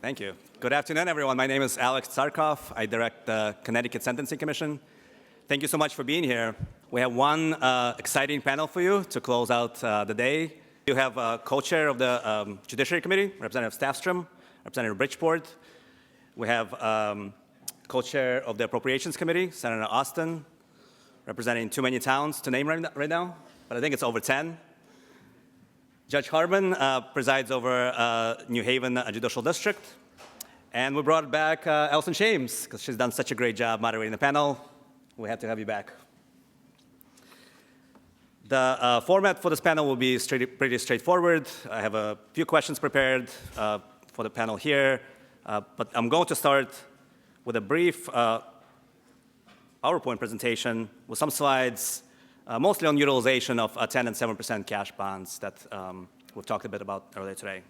Thank you. Good afternoon, everyone. My name is Tsarkov. I direct the Connecticut Sentencing Commission. Thank you so much for being here. We have one exciting panel for you to close out the day. You have co-chair of the Judiciary Committee, Representative Stafstrom, Representative Bridgeport. We have co-chair of the Appropriations Committee, Senator Osten, representing too many towns to name right now, but I think it's over 10. Judge Harmon presides over New Haven Judicial District. And we brought back Alison because she's done such a great job moderating the panel. We have to have you back. The format for this panel will be pretty straightforward. I have a few questions prepared for the panel here, but I'm going to start with a brief PowerPoint presentation with some slides, mostly on utilization of 10 and 7% cash bonds that we've talked a bit about earlier today.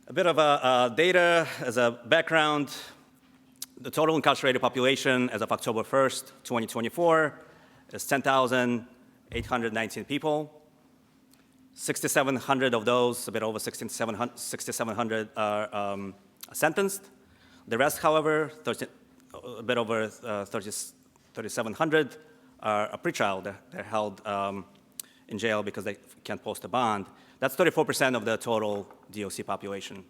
A bit of data as a background. The total incarcerated population as of October 1st, 2024 is 10,819 people. 6,700 of those, a bit over 6,700 are sentenced. The rest, however, a bit over 3,700 are pretrial. They're held in jail because they can't post a bond. That's 34% of the total DOC population.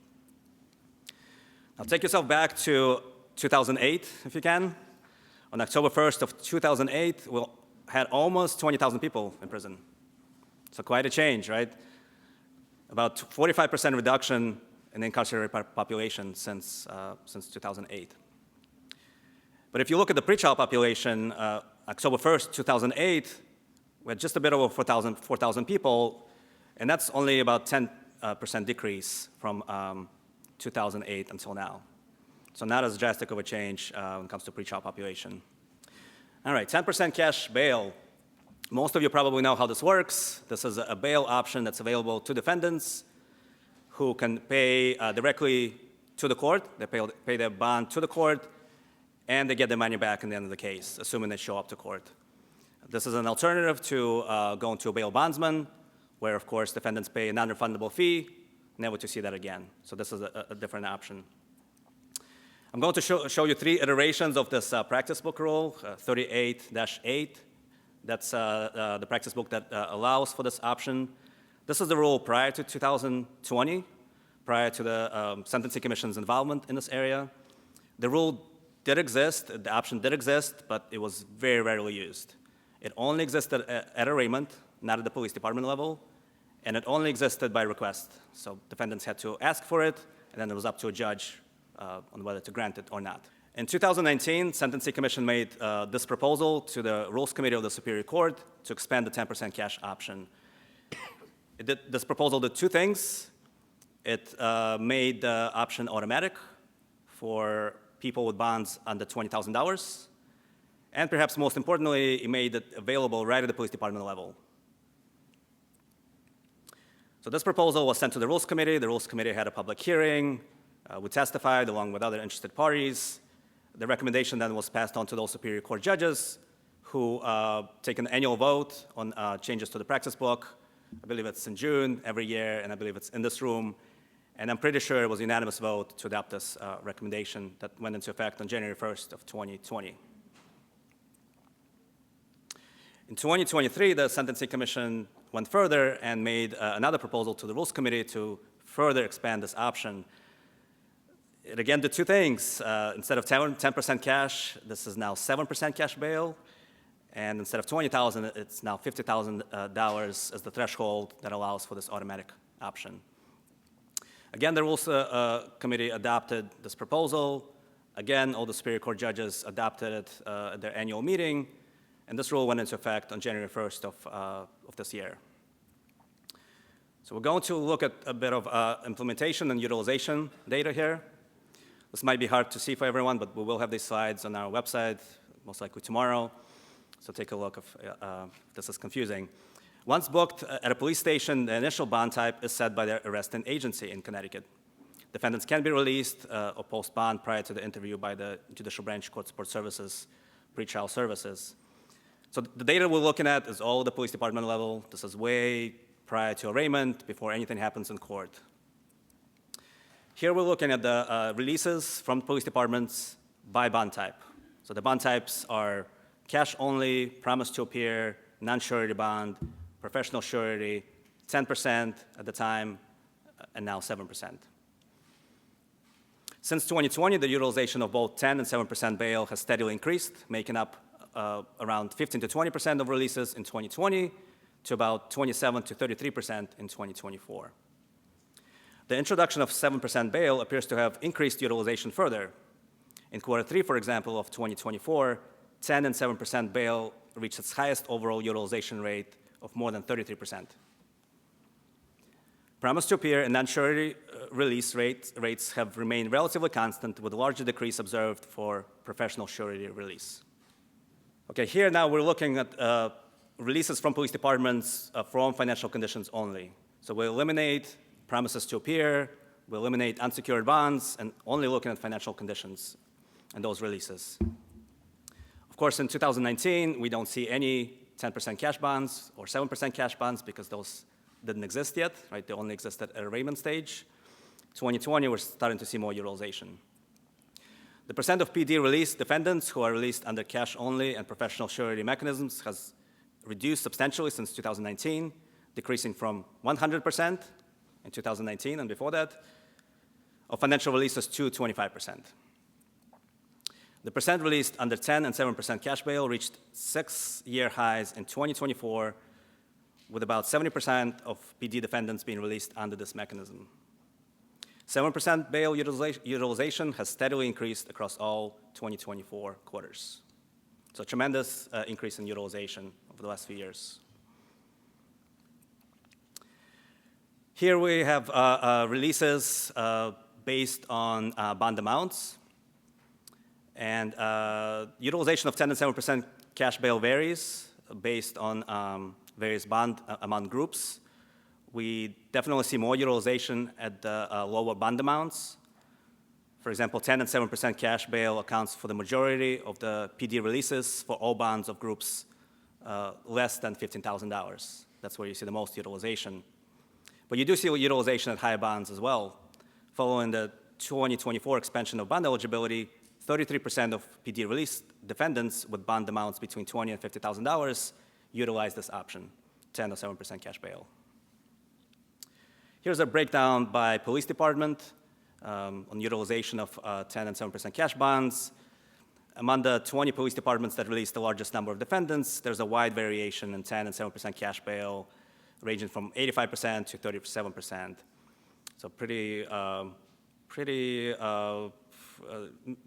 Now take yourself back to 2008, if you can. On October 1st of 2008, we had almost 20,000 people in prison. So quite a change, right? About 45% reduction in the incarcerated population since 2008. But if you look at the pretrial population, October 1st, 2008, we had just a bit over 4,000 people, and that's only about 10% decrease from 2008 until now. So not as drastic of a change when it comes to pretrial population. All right, 10% cash bail. Most of you probably know how this works. This is a bail option that's available to defendants who can pay directly to the court. They pay their bond to the court, and they get their money back in the end of the case, assuming they show up to court. This is an alternative to going to a bail bondsman, where, of course, defendants pay a non-refundable fee, never to see that again. So this is a different option. I'm going to show you 3 iterations of this practice book rule, 38-8. That's the practice book that allows for this option. This is the rule prior to 2020, prior to the Sentencing Commission's involvement in this area. The rule did exist, the option did exist, but it was very rarely used. It only existed at arraignment, not at the police department level, and it only existed by request. So defendants had to ask for it, and then it was up to a judge on whether to grant it or not. In 2019, Sentencing Commission made this proposal to the Rules Committee of the Superior Court to expand the 10% cash option. This proposal did 2 things. It made the option automatic for people with bonds under $20,000. And perhaps most importantly, it made it available right at the police department level. So this proposal was sent to the Rules Committee. The Rules Committee had a public hearing. We testified along with other interested parties. The recommendation then was passed on to those Superior Court judges who take an annual vote on changes to the practice book. I believe it's in June every year, and I believe it's in this room. And I'm pretty sure it was a unanimous vote to adopt this recommendation that went into effect on January 1st of 2020. In 2023, the Sentencing Commission went further and made another proposal to the Rules Committee to further expand this option. It again did 2 things. Instead of 10% cash, this is now 7% cash bail. And instead of $20,000, it's now $50,000 as the threshold that allows for this automatic option. Again, the Rules Committee adopted this proposal. Again, all the Superior Court judges adopted it at their annual meeting. And this rule went into effect on January 1st of this year. So we're going to look at a bit of implementation and utilization data here. This might be hard to see for everyone, but we will have these slides on our website, most likely tomorrow. So take a look if this is confusing. Once booked at a police station, the initial bond type is set by the arresting agency in Connecticut. Defendants can be released or post bond prior to the interview by the Judicial Branch Court Support Services, pretrial services. So the data we're looking at is all the police department level. This is way prior to arraignment, before anything happens in court. Here we're looking at the releases from police departments by bond type. So the bond types are cash only, promise to appear, non-surety bond, professional surety, 10% at the time, and now 7%. Since 2020, the utilization of both 10 and 7% bail has steadily increased, making up around 15 to 20% of releases in 2020 to about 27 to 33% in 2024. The introduction of 7% bail appears to have increased utilization further. In Q3, for example, of 2024, 10 and 7% bail reached its highest overall utilization rate of more than 33%. Promise to appear and non-surety release rates have remained relatively constant, with a larger decrease observed for professional surety release. Okay, here now we're looking at releases from police departments from financial conditions only. So we eliminate promises to appear, we eliminate unsecured bonds, and only looking at financial conditions and those releases. Of course, in 2019, we don't see any 10% cash bonds or 7% cash bonds because those didn't exist yet, right? They only existed at arraignment stage. 2020, we're starting to see more utilization. The percent of PD released defendants who are released under cash only and professional surety mechanisms has reduced substantially since 2019, decreasing from 100% in 2019 and before that, of financial releases to 25%. The percent released under 10 and 7% cash bail reached 6-year highs in 2024, with about 70% of PD defendants being released under this mechanism. 7% bail utilization has steadily increased across all 2024 quarters. So a tremendous increase in utilization over the last few years. Here we have releases based on bond amounts. And utilization of 10 and 7% cash bail varies based on various bond amount groups. We definitely see more utilization at the lower bond amounts. For example, 10 and 7% cash bail accounts for the majority of the PD releases for all bonds of groups less than $15,000. That's where you see the most utilization. But you do see utilization at higher bonds as well. Following the 2024 expansion of bond eligibility, 33% of PD release defendants with bond amounts between $20,000 and $50,000 utilize this option, 10 or 7% cash bail. Here's a breakdown by police department on utilization of 10 and 7% cash bonds. Among the 20 police departments that release the largest number of defendants, there's a wide variation in 10 and 7% cash bail, ranging from 85% to 37%. So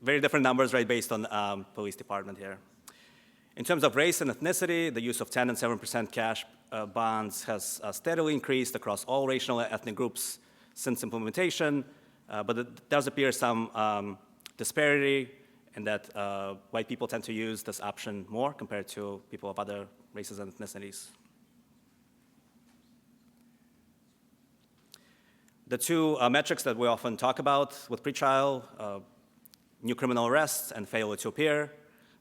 very different numbers, right, based on police department here. In terms of race and ethnicity, the use of 10 and 7% cash bonds has steadily increased across all racial and ethnic groups since implementation, but it does appear some disparity in that white people tend to use this option more compared to people of other races and ethnicities. The two metrics that we often talk about with pretrial, new criminal arrests and failure to appear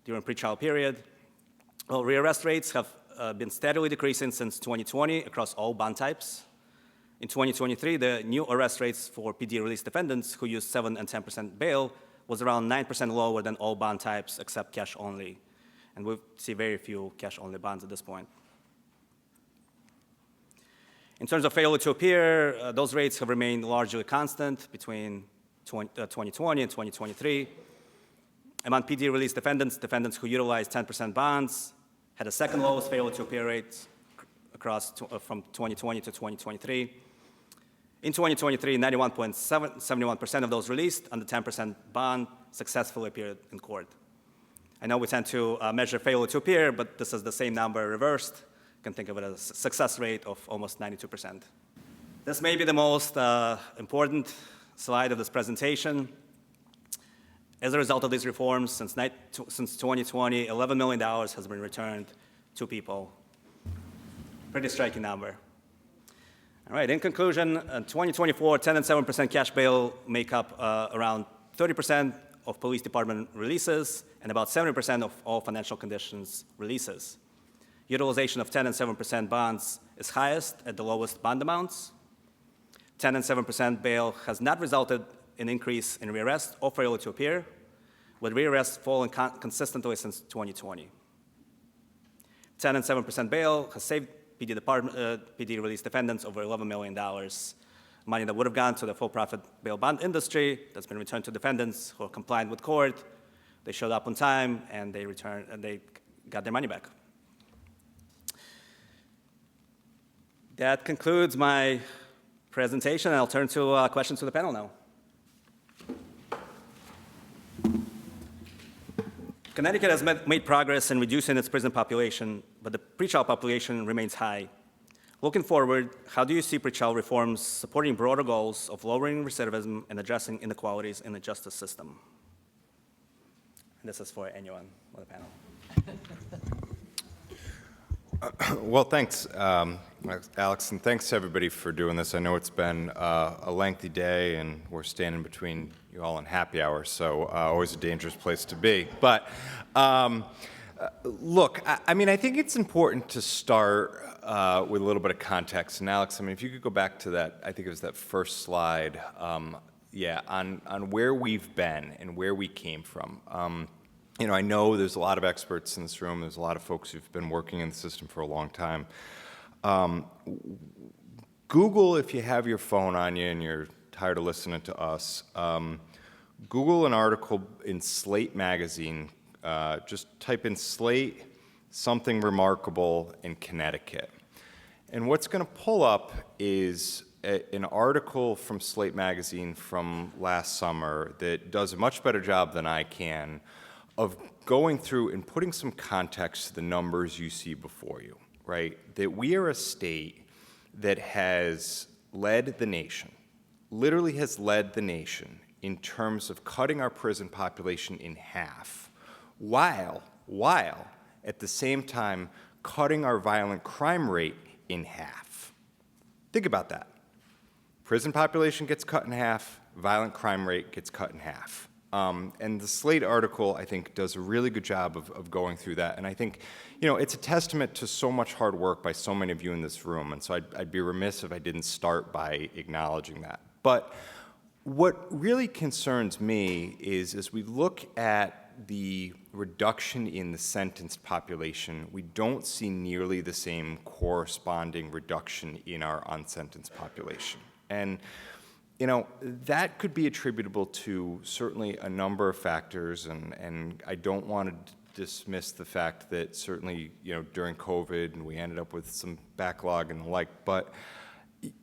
during pretrial period. Well, rearrest rates have been steadily decreasing since 2020 across all bond types. In 2023, the new arrest rates for PD release defendants who used 7 and 10% bail was around 9% lower than all bond types except cash only. And we see very few cash only bonds at this point. In terms of failure to appear, those rates have remained largely constant between 2020 and 2023. Among PD release defendants who utilized 10% bonds had a second lowest failure to appear rate across from 2020 to 2023. In 2023, 71% of those released under 10% bond successfully appeared in court. I know we tend to measure failure to appear, but this is the same number reversed. You can think of it as a success rate of almost 92%. This may be the most important slide of this presentation. As a result of these reforms, since 2020, $11 million has been returned to people. Pretty striking number. All right, in conclusion, in 2024, 10 and 7% cash bail make up around 30% of police department releases and about 70% of all financial conditions releases. Utilization of 10 and 7% bonds is highest at the lowest bond amounts. 10 and 7% bail has not resulted in increase in rearrest or failure to appear, with rearrests falling consistently since 2020. 10 and 7% bail has saved PD released defendants over $11 million, money that would have gone to the for-profit bail bond industry that's been returned to defendants who are compliant with court. They showed up on time, and they got their money back. That concludes my presentation, and I'll turn to questions to the panel now. Connecticut has made progress in reducing its prison population, but the pretrial population remains high. Looking forward, how do you see pretrial reforms supporting broader goals of lowering recidivism and addressing inequalities in the justice system? And this is for anyone on the panel. Well, thanks, Alex, and thanks to everybody for doing this. I know it's been a lengthy day, and we're standing between you all and happy hour, so always a dangerous place to be. But look, I mean, I think it's important to start with a little bit of context. And Alex, I mean, if you could go back to that, I think it was that first slide, on where we've been and where we came from. You know, I know there's a lot of experts in this room. There's a lot of folks who've been working in the system for a long time. Google, if you have your phone on you and you're tired of listening to us, Google an article in Slate magazine. Just type in Slate, something remarkable in Connecticut. And what's going to pull up is an article from Slate magazine from last summer that does a much better job than I can of going through and putting some context to the numbers you see before you, right? That we are a state that has led the nation, literally has led the nation in terms of cutting our prison population in half, while at the same time cutting our violent crime rate in half. Think about that. Prison population gets cut in half, violent crime rate gets cut in half. And the Slate article, I think, does a really good job of going through that. And I think, you know, it's a testament to so much hard work by so many of you in this room. And so I'd be remiss if I didn't start by acknowledging that. But what really concerns me is as we look at the reduction in the sentenced population, we don't see nearly the same corresponding reduction in our unsentenced population. And you know, that could be attributable to certainly a number of factors, and I don't want to dismiss the fact that certainly, you know, during COVID and we ended up with some backlog and the like, but,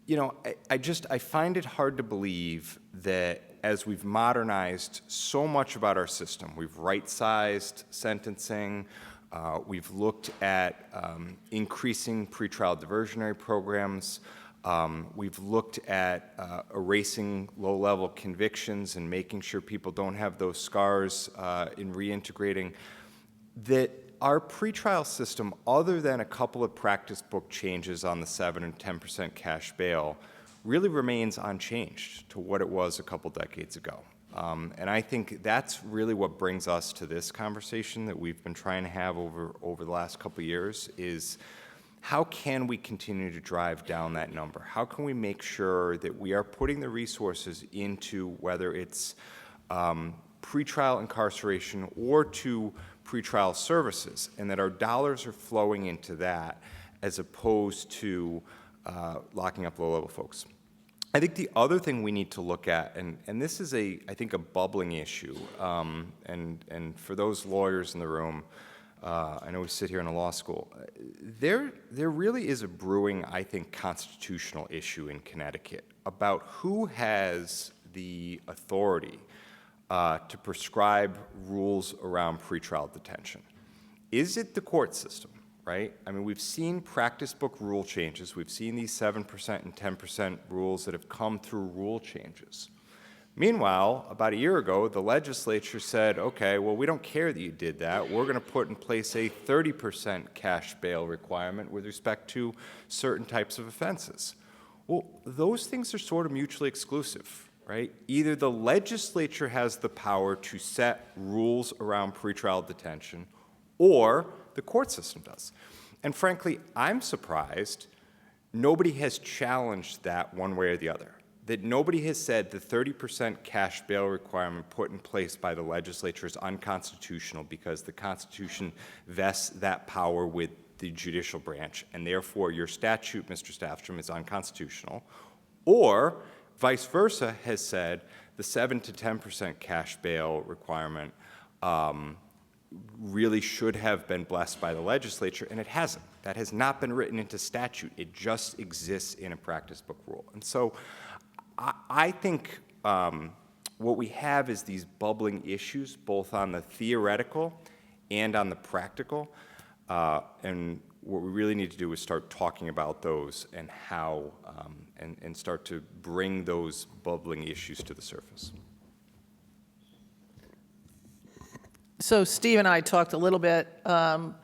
you know, I find it hard to believe that as we've modernized so much about our system, we've right-sized sentencing, we've looked at increasing pretrial diversionary programs, we've looked at erasing low-level convictions and making sure people don't have those scars in reintegrating, that our pretrial system, other than a couple of practice book changes on the 7 and 10% cash bail, really remains unchanged to what it was a couple decades ago. And I think that's really what brings us to this conversation that we've been trying to have over the last couple of years is, how can we continue to drive down that number? How can we make sure that we are putting the resources into whether it's pretrial incarceration or to pretrial services, and that our dollars are flowing into that as opposed to locking up low-level folks? I think the other thing we need to look at, and this is I think a bubbling issue, and for those lawyers in the room, I know we sit here in a law school. There really is a brewing, I think, constitutional issue in Connecticut about who has the authority to prescribe rules around pretrial detention. Is it the court system, right? I mean, we've seen practice book rule changes. We've seen these 7% and 10% rules that have come through rule changes. Meanwhile, about a year ago, the legislature said, okay, well, we don't care that you did that. We're going to put in place a 30% cash bail requirement with respect to certain types of offenses. Well, those things are sort of mutually exclusive, right? Either the legislature has the power to set rules around pretrial detention, or the court system does. And frankly, I'm surprised nobody has challenged that one way or the other. That nobody has said the 30% cash bail requirement put in place by the legislature is unconstitutional because the Constitution vests that power with the judicial branch, and therefore your statute, Mr. Stafstrom, is unconstitutional. Or vice versa has said the 7 to 10% cash bail requirement really should have been blessed by the legislature, and it hasn't. That has not been written into statute. It just exists in a practice book rule. And so I think what we have is these bubbling issues, both on the theoretical and on the practical, and what we really need to do is start talking about those and how, and start to bring those bubbling issues to the surface. So Steve and I talked a little bit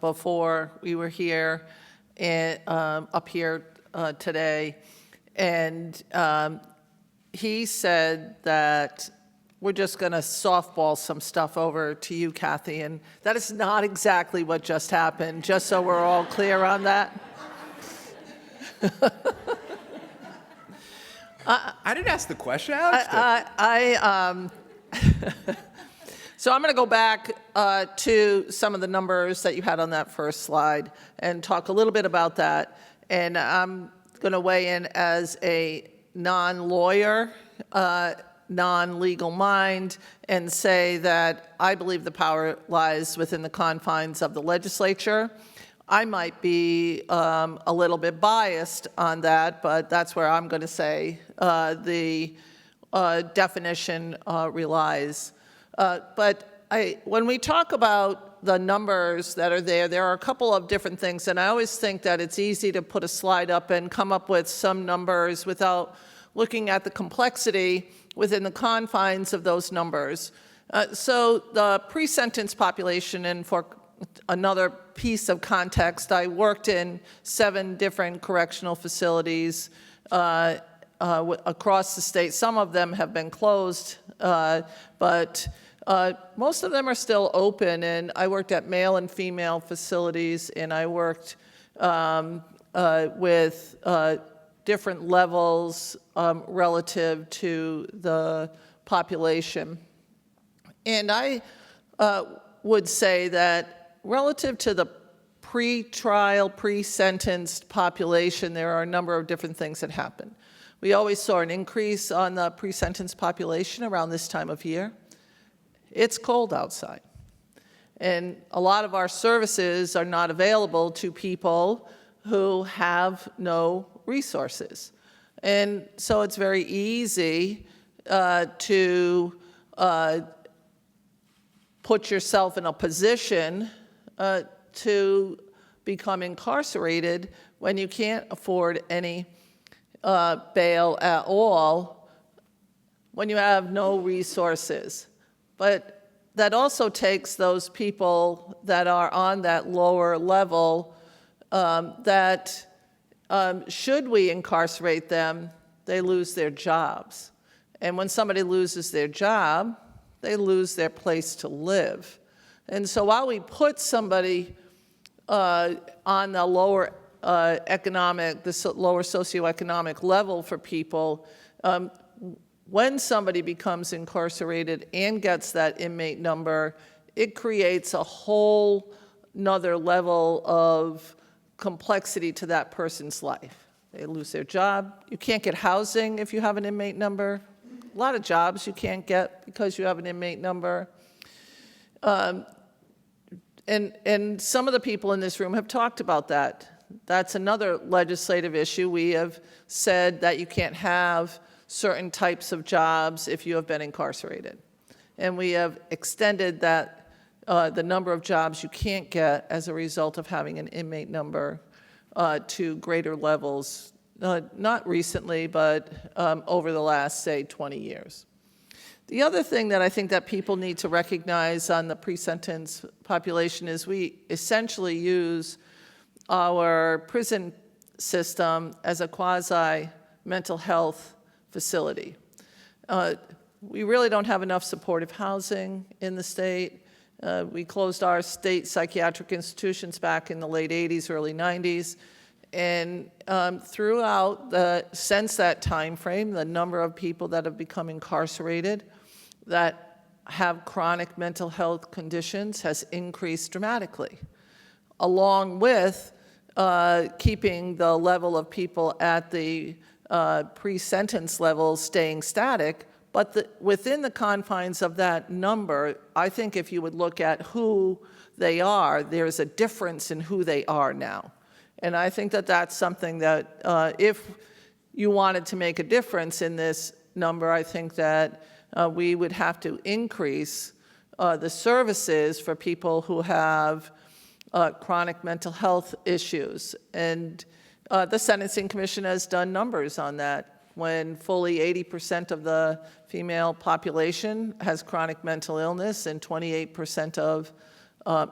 before we were here and up here today, and he said that we're just going to softball some stuff over to you, Kathy, and that is not exactly what just happened, just so we're all clear on that. I didn't ask the question, Alex. So I'm going to go back to some of the numbers that you had on that first slide and talk a little bit about that. And I'm going to weigh in as a non-lawyer, non-legal mind, and say that I believe the power lies within the confines of the legislature. I might be a little bit biased on that, but that's where I'm going to say the definition relies. But when we talk about the numbers that are there are a couple of different things, and I always think that it's easy to put a slide up and come up with some numbers without looking at the complexity within the confines of those numbers. So the pre-sentence population, and for another piece of context, I worked in 7 different correctional facilities across the state. Some of them have been closed, but most of them are still open, and I worked at male and female facilities, and I worked with different levels relative to the population. And I would say that relative to the pre-trial, pre-sentenced population, there are a number of different things that happen. We always saw an increase on the pre-sentence population around this time of year. It's cold outside. And a lot of our services are not available to people who have no resources. And so it's very easy to put yourself in a position to become incarcerated when you can't afford any bail at all, when you have no resources. But that also takes those people that are on that lower level that should we incarcerate them, they lose their jobs. And when somebody loses their job, they lose their place to live. And so while we put somebody on the lower lower socioeconomic level for people, when somebody becomes incarcerated and gets that inmate number, it creates a whole nother level of complexity to that person's life. They lose their job. You can't get housing if you have an inmate number. A lot of jobs you can't get because you have an inmate number. And some of the people in this room have talked about that. That's another legislative issue. We have said that you can't have certain types of jobs if you have been incarcerated. And we have extended that, the number of jobs you can't get as a result of having an inmate number to greater levels, not recently, but over the last, say, 20 years. The other thing that I think that people need to recognize on the pre-sentence population is we essentially use our prison system as a quasi-mental health facility. We really don't have enough supportive housing in the state. We closed our state psychiatric institutions back in the late 80s, early 90s, And since that time frame, the number of people that have become incarcerated that have chronic mental health conditions has increased dramatically, along with keeping the level of people at the pre-sentence level staying static. But within the confines of that number, I think if you would look at who they are, there's a difference in who they are now. And I think that that's something that if you wanted to make a difference in this number, I think that we would have to increase the services for people who have chronic mental health issues. And the Sentencing Commission has done numbers on that. When fully 80% of the female population has chronic mental illness and 28% of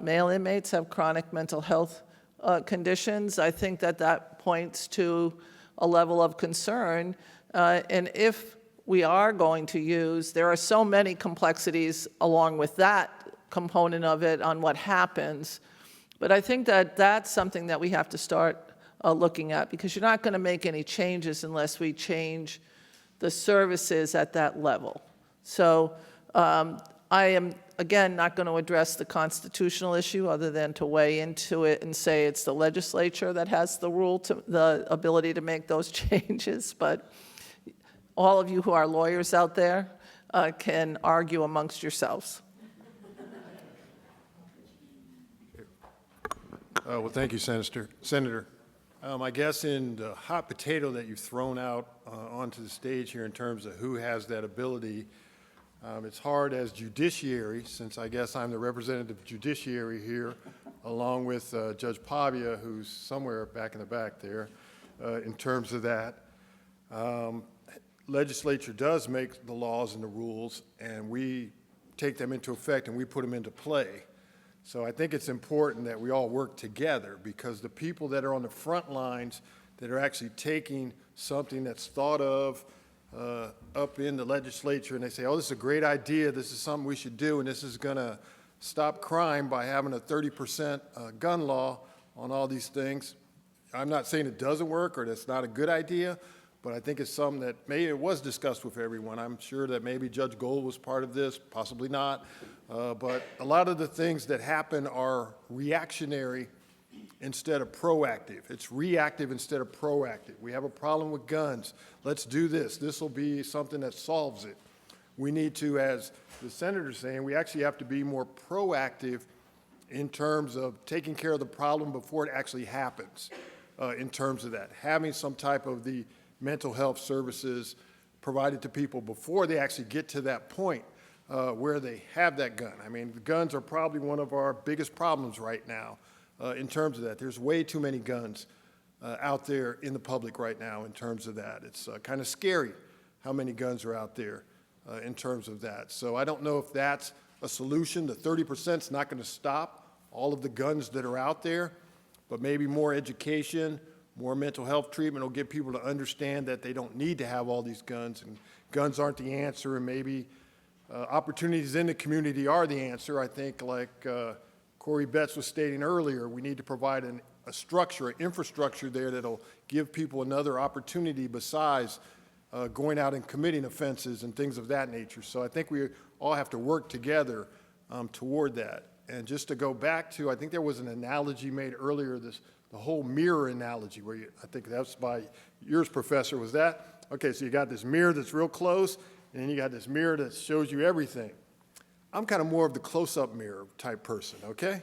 male inmates have chronic mental health conditions, I think that that points to a level of concern. And if we are going to use, there are so many complexities along with that component of it on what happens. But I think that that's something that we have to start looking at, because you're not going to make any changes unless we change the services at that level. So I am, again, not going to address the constitutional issue other than to weigh into it and say it's the legislature that has the ability to make those changes. But all of you who are lawyers out there can argue amongst yourselves. Well, thank you, Senator. I guess in the hot potato that you've thrown out onto the stage here in terms of who has that ability, it's hard as judiciary, since I guess I'm the representative judiciary here, along with Judge Pavia, who's somewhere back in the back there, in terms of that. Legislature does make the laws and the rules, and we take them into effect and we put them into play. So I think it's important that we all work together, because the people that are on the front lines that are actually taking something that's thought of up in the legislature, and they say, oh, this is a great idea, this is something we should do, and this is going to stop crime by having a 30% gun law on all these things. I'm not saying it doesn't work or that's not a good idea, but I think it's something that maybe it was discussed with everyone. I'm sure that maybe Judge Gold was part of this, possibly not. But a lot of the things that happen are reactionary instead of proactive. It's reactive instead of proactive. We have a problem with guns. Let's do this. This will be something that solves it. We need to, as the senator's saying, we actually have to be more proactive in terms of taking care of the problem before it actually happens, in terms of that. Having some type of the mental health services provided to people before they actually get to that point where they have that gun. I mean, the guns are probably one of our biggest problems right now in terms of that. There's way too many guns out there in the public right now in terms of that. It's kind of scary how many guns are out there in terms of that. So I don't know if that's a solution. The 30% is not going to stop all of the guns that are out there, but maybe more education, more mental health treatment will get people to understand that they don't need to have all these guns, and guns aren't the answer, and maybe opportunities in the community are the answer. I think, like Corey Betts was stating earlier, we need to provide a structure, an infrastructure there that'll give people another opportunity besides going out and committing offenses and things of that nature. So I think we all have to work together toward that. And just to go back to, I think there was an analogy made earlier, the whole mirror analogy, where I think that's by yours, Professor, was that? Okay, so you got this mirror that's real close, and then you got this mirror that shows you everything. I'm kind of more of the close-up mirror type person, okay?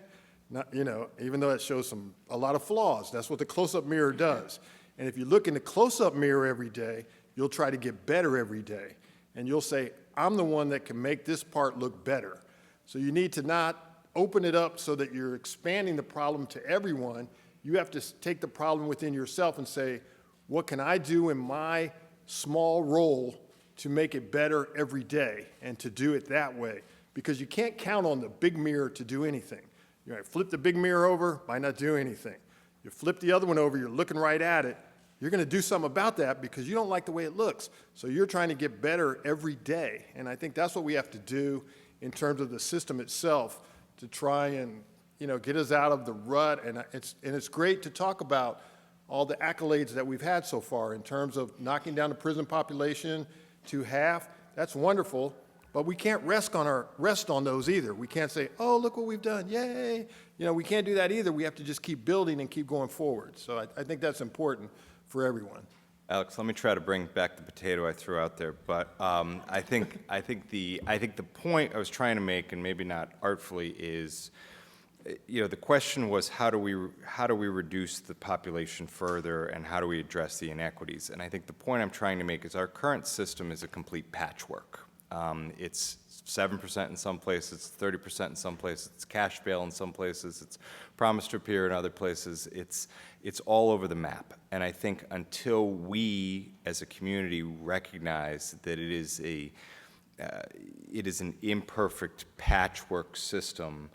Not, you know, even though it shows a lot of flaws, that's what the close-up mirror does. And if you look in the close-up mirror every day, you'll try to get better every day. And you'll say, I'm the one that can make this part look better. So you need to not open it up so that you're expanding the problem to everyone. You have to take the problem within yourself and say, what can I do in my small role to make it better every day, and to do it that way? Because you can't count on the big mirror to do anything. You might flip the big mirror over, might not do anything. You flip the other one over, you're looking right at it. You're going to do something about that because you don't like the way it looks. So you're trying to get better every day. And I think that's what we have to do in terms of the system itself to try and, you know, get us out of the rut. And it's great to talk about all the accolades that we've had so far in terms of knocking down the prison population to half. That's wonderful, but we can't rest on those either. We can't say, oh, look what we've done, yay. You know, we can't do that either. We have to just keep building and keep going forward. So I think that's important for everyone. Alex, let me try to bring back the potato I threw out there, but I think the point I was trying to make, and maybe not artfully, is, you know, the question was how do we reduce the population further, and how do we address the inequities? And I think the point I'm trying to make is our current system is a complete patchwork. It's 7% in some places, 30% in some places, it's cash bail in some places, it's promise to appear in other places. It's all over the map. And I think until we as a community recognize that it is an imperfect patchwork system,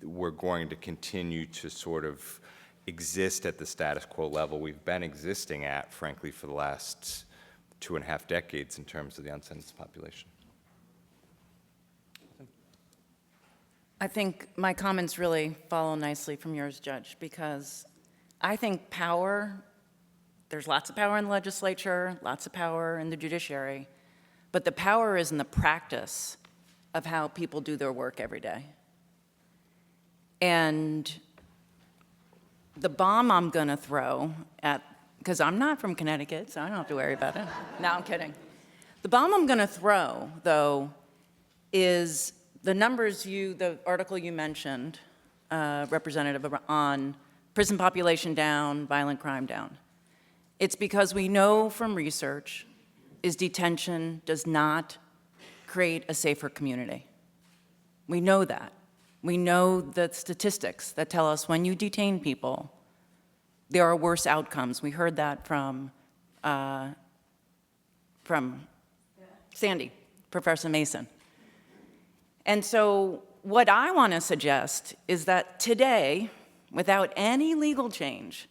we're going to continue to sort of exist at the status quo level we've been existing at, frankly, for the last 2.5 decades in terms of the unsentenced population. I think my comments really follow nicely from yours, Judge, because I think power, there's lots of power in the legislature, lots of power in the judiciary, but the power is in the practice of how people do their work every day. And the bomb I'm going to throw at, because I'm not from Connecticut, so I don't have to worry about it. No, I'm kidding. The bomb I'm going to throw, though, is the numbers the article you mentioned, Representative, on prison population down, violent crime down. It's because we know from research is detention does not create a safer community. We know that. We know the statistics that tell us when you detain people, there are worse outcomes. We heard that from Sandy, Professor Mason. And so what I want to suggest is that today, without any legal change,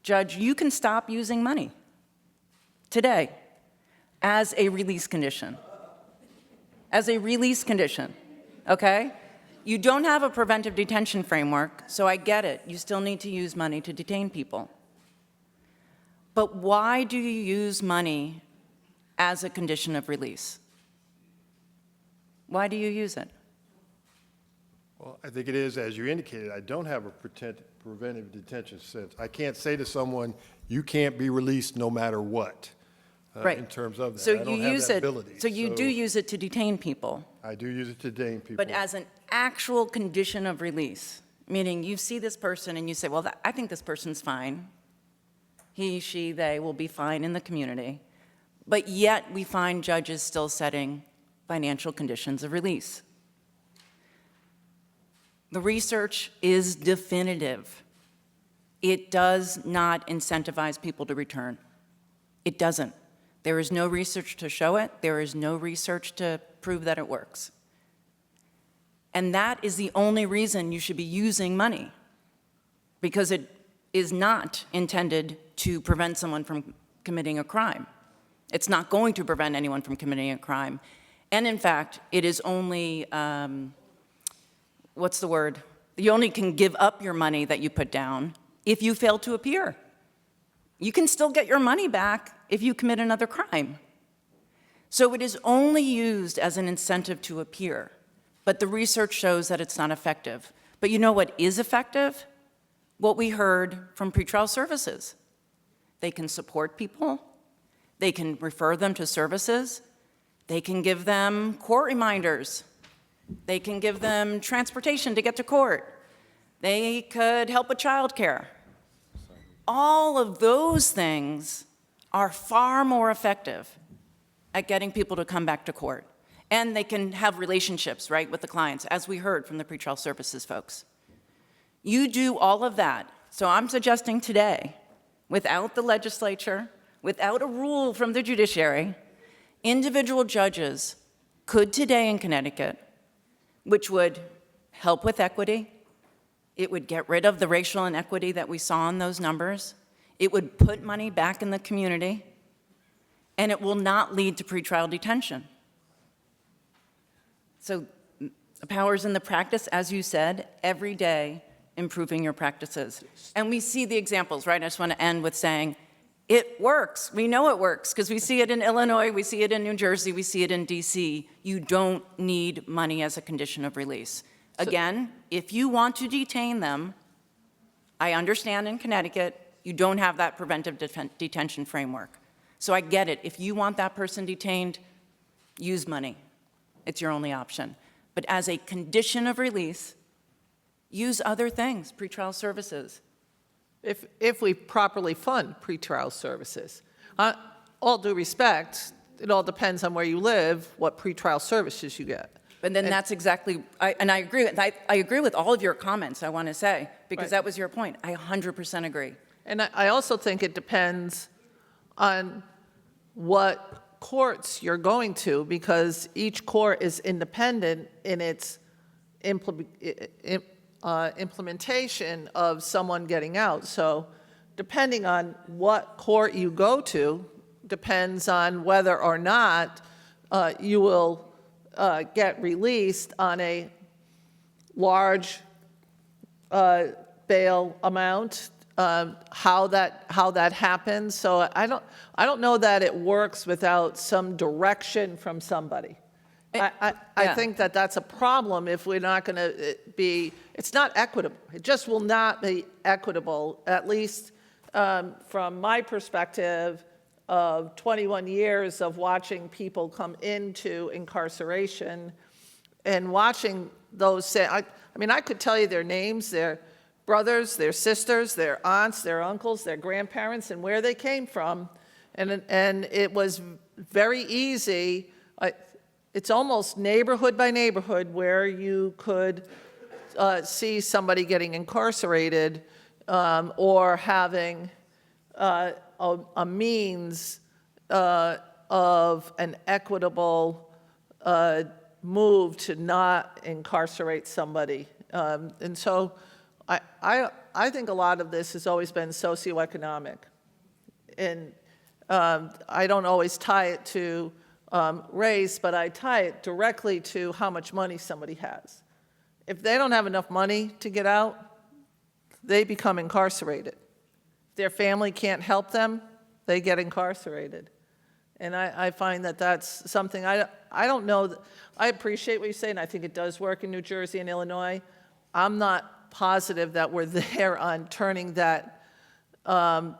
Judge, you can stop using money today as a release condition. As a release condition, okay? You don't have a preventive detention framework, so I get it. You still need to use money to detain people. But why do you use money as a condition of release? Why do you use it? Well, I think it is, as you indicated, I don't have a preventive detention sense. I can't say to someone, you can't be released no matter what, Right. in terms of that. So I don't you have use that it. ability. So you do use it to detain people, I do use it to detain people. but as an actual condition of release, meaning you see this person and you say, well, I think this person's fine. He, she, they will be fine in the community. But yet we find judges still setting financial conditions of release. The research is definitive. It does not incentivize people to return. It doesn't. There is no research to show it. There is no research to prove that it works. And that is the only reason you should be using money, because it is not intended to prevent someone from committing a crime. It's not going to prevent anyone from committing a crime. And in fact, it is only, what's the word? You only can give up your money that you put down if you fail to appear. You can still get your money back if you commit another crime. So it is only used as an incentive to appear, but the research shows that it's not effective. But you know what is effective? What we heard from pretrial services. They can support people. They can refer them to services. They can give them court reminders. They can give them transportation to get to court. They could help with childcare. All of those things are far more effective at getting people to come back to court. And they can have relationships, right, with the clients, as we heard from the pretrial services folks. You do all of that. So I'm suggesting today, without the legislature, without a rule from the judiciary, individual judges could today in Connecticut, which would help with equity, it would get rid of the racial inequity that we saw in those numbers, it would put money back in the community, and it will not lead to pretrial detention. So the power's in the practice, as you said, every day improving your practices. And we see the examples, right? I just want to end with saying, it works. We know it works because we see it in Illinois, we see it in New Jersey, we see it in DC. You don't need money as a condition of release. Again, if you want to detain them, I understand in Connecticut, you don't have that preventive detention framework. So I get it. If you want that person detained, use money. It's your only option. But as a condition of release, use other things, pretrial services. If we properly fund pretrial services. All due respect, it all depends on where you live, what pretrial services you get. And then that's exactly, I agree with all of your comments, I want to say, because Right. that was your point. I 100% agree. And I also think it depends on what courts you're going to, because each court is independent in its implementation of someone getting out. So depending on what court you go to, depends on whether or not you will get released on a large bail amount, how that happens. So I don't know that it works without some direction from somebody. I Yeah. think that that's a problem if we're not going to be, it's not equitable. It just will not be equitable, at least from my perspective of 21 years of watching people come into incarceration and watching those say, I mean, I could tell you their names, their brothers, their sisters, their aunts, their uncles, their grandparents, and where they came from. And it was very easy. It's almost neighborhood by neighborhood where you could see somebody getting incarcerated or having a means of an equitable move to not incarcerate somebody. And so I think a lot of this has always been socioeconomic. And I don't always tie it to race, but I tie it directly to how much money somebody has. If they don't have enough money to get out, they become incarcerated. If their family can't help them, they get incarcerated. And I find that that's something I don't know. I appreciate what you say, and I think it does work in New Jersey and Illinois. I'm not positive that we're there on turning that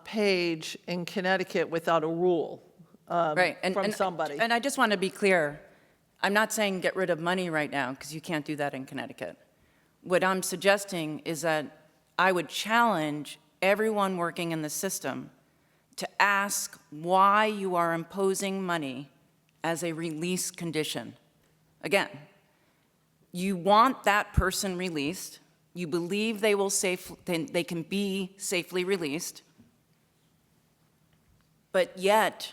page in Connecticut without a rule. Right. From somebody. And I just want to be clear. I'm not saying get rid of money right now, because you can't do that in Connecticut. What I'm suggesting is that I would challenge everyone working in the system to ask why you are imposing money as a release condition. Again, you want that person released. You believe they can be safely released, but yet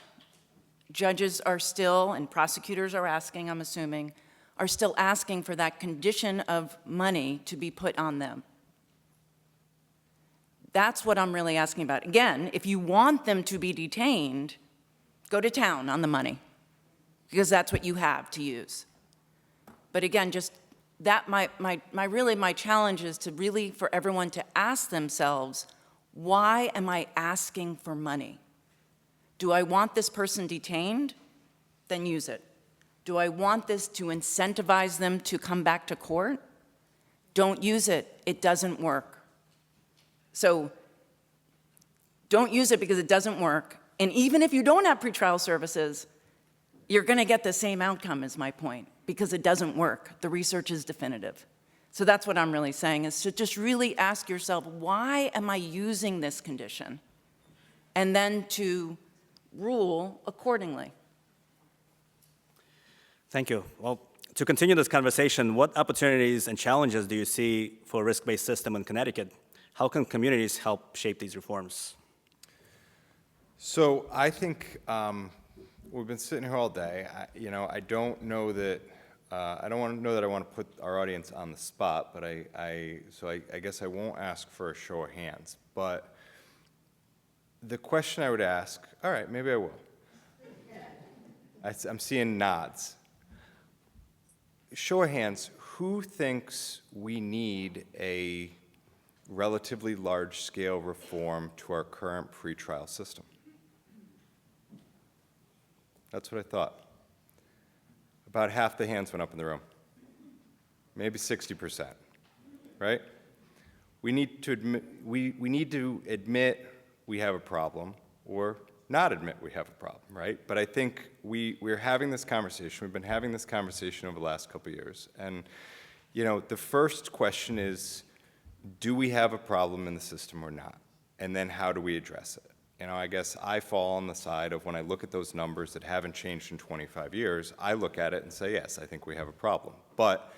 judges are still, and prosecutors are asking, I'm assuming, are still asking for that condition of money to be put on them. That's what I'm really asking about. Again, if you want them to be detained, go to town on the money, because that's what you have to use. But again, just that my challenge is to really for everyone to ask themselves, why am I asking for money? Do I want this person detained? Then use it. Do I want this to incentivize them to come back to court? Don't use it. It doesn't work. So don't use it because it doesn't work. And even if you don't have pretrial services, you're going to get the same outcome, is my point, because it doesn't work. The research is definitive. So that's what I'm really saying, is to just really ask yourself, why am I using this condition? And then to rule accordingly. Thank you. Well, to continue this conversation, what opportunities and challenges do you see for a risk-based system in Connecticut? How can communities help shape these reforms? So I think we've been sitting here all day. I don't know that I don't know that I want to put our audience on the spot, but I guess I won't ask for a show of hands. But the question I would ask, all right, maybe I will. I'm seeing nods. Show of hands, who thinks we need a relatively large-scale reform to our current pretrial system. That's what I thought. About half the hands went up in the room, maybe 60%, right? We need to admit we have a problem, or not admit we have a problem, right? But I think we're having this conversation. We've been having this conversation over the last couple of years. And, you know, the first question is, do we have a problem in the system or not? And then how do we address it? You know, I guess I fall on the side of when I look at those numbers that haven't changed in 25 years, I look at it and say, yes, I think we have a problem. But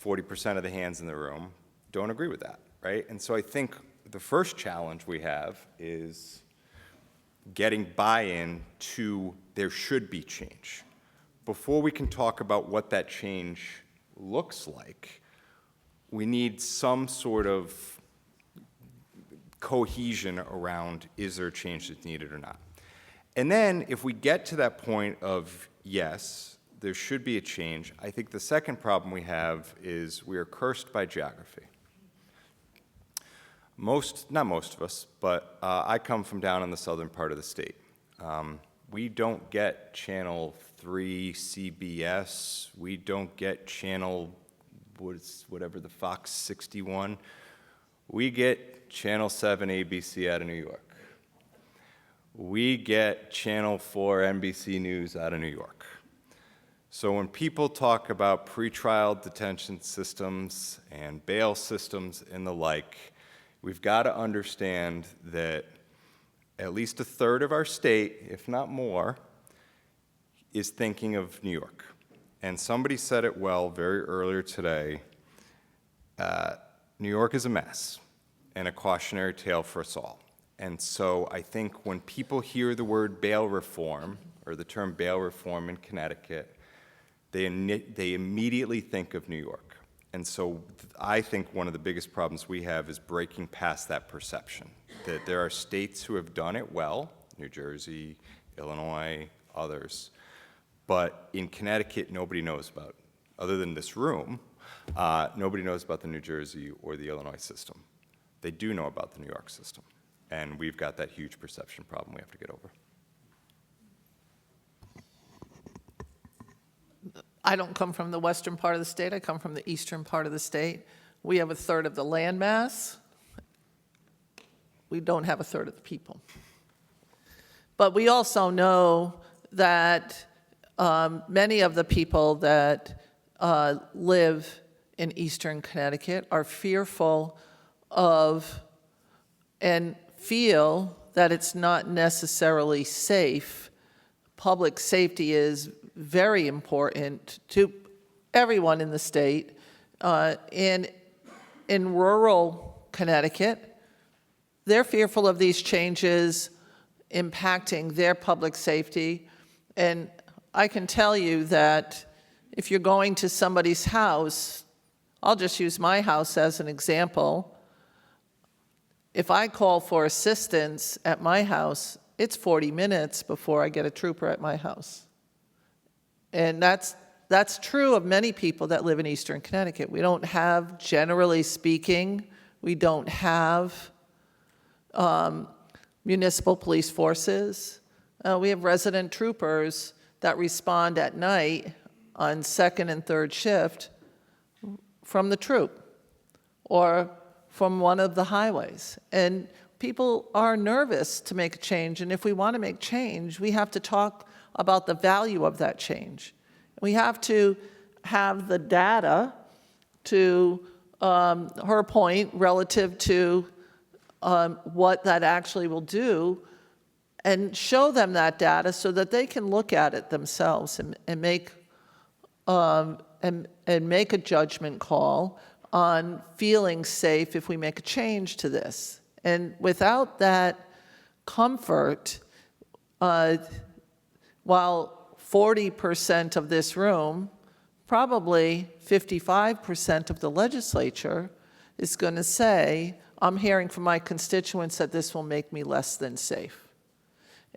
40% of the hands in the room don't agree with that, right? And so I think the first challenge we have is getting buy-in to there should be change. Before we can talk about what that change looks like, we need some sort of cohesion around is there a change that's needed or not. And then if we get to that point of yes, there should be a change, I think the second problem we have is we are cursed by geography. Not most of us, but I come from down in the southern part of the state. We don't get Channel 3 CBS. We don't get Channel, whatever the Fox 61. We get Channel 7 ABC out of New York. We get Channel 4 NBC News out of New York. So when people talk about pretrial detention systems and bail systems and the like, we've got to understand that at least a third of our state, if not more, is thinking of New York. And somebody said it well very earlier today, New York is a mess and a cautionary tale for us all. And so I think when people hear the word bail reform or the term bail reform in Connecticut, they immediately think of New York. And so I think one of the biggest problems we have is breaking past that perception, that there are states who have done it well, New Jersey, Illinois, others, but in Connecticut, nobody knows about, other than this room, nobody knows about the New Jersey or the Illinois system. They do know about the New York system, and we've got that huge perception problem we have to get over. I don't come from the western part of the state. I come from the eastern part of the state. We have a third of the land mass. We don't have a third of the people. But we also know that many of the people that live in eastern Connecticut are fearful of and feel that it's not necessarily safe. Public safety is very important to everyone in the state. In rural Connecticut, they're fearful of these changes impacting their public safety. And I can tell you that if you're going to somebody's house, I'll just use my house as an example. If I call for assistance at my house, it's 40 minutes before I get a trooper at my house. And that's true of many people that live in eastern Connecticut. We don't have, generally speaking, we don't have municipal police forces. We have resident troopers that respond at night on second and third shift from the troop or from one of the highways. And people are nervous to make a change, and if we want to make change, we have to talk about the value of that change. We have to have the data to her point relative to what that actually will do, and show them that data so that they can look at it themselves and make a judgment call on feeling safe if we make a change to this. And without that comfort, while 40% of this room, probably 55% of the legislature is going to say, I'm hearing from my constituents that this will make me less than safe.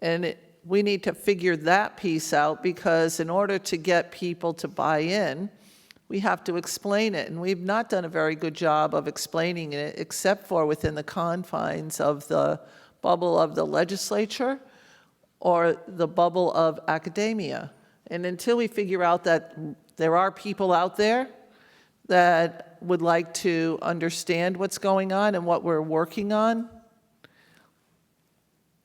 And we need to figure that piece out, because in order to get people to buy in, we have to explain it. And we've not done a very good job of explaining it, except for within the confines of the bubble of the legislature or the bubble of academia. And until we figure out that there are people out there that would like to understand what's going on and what we're working on,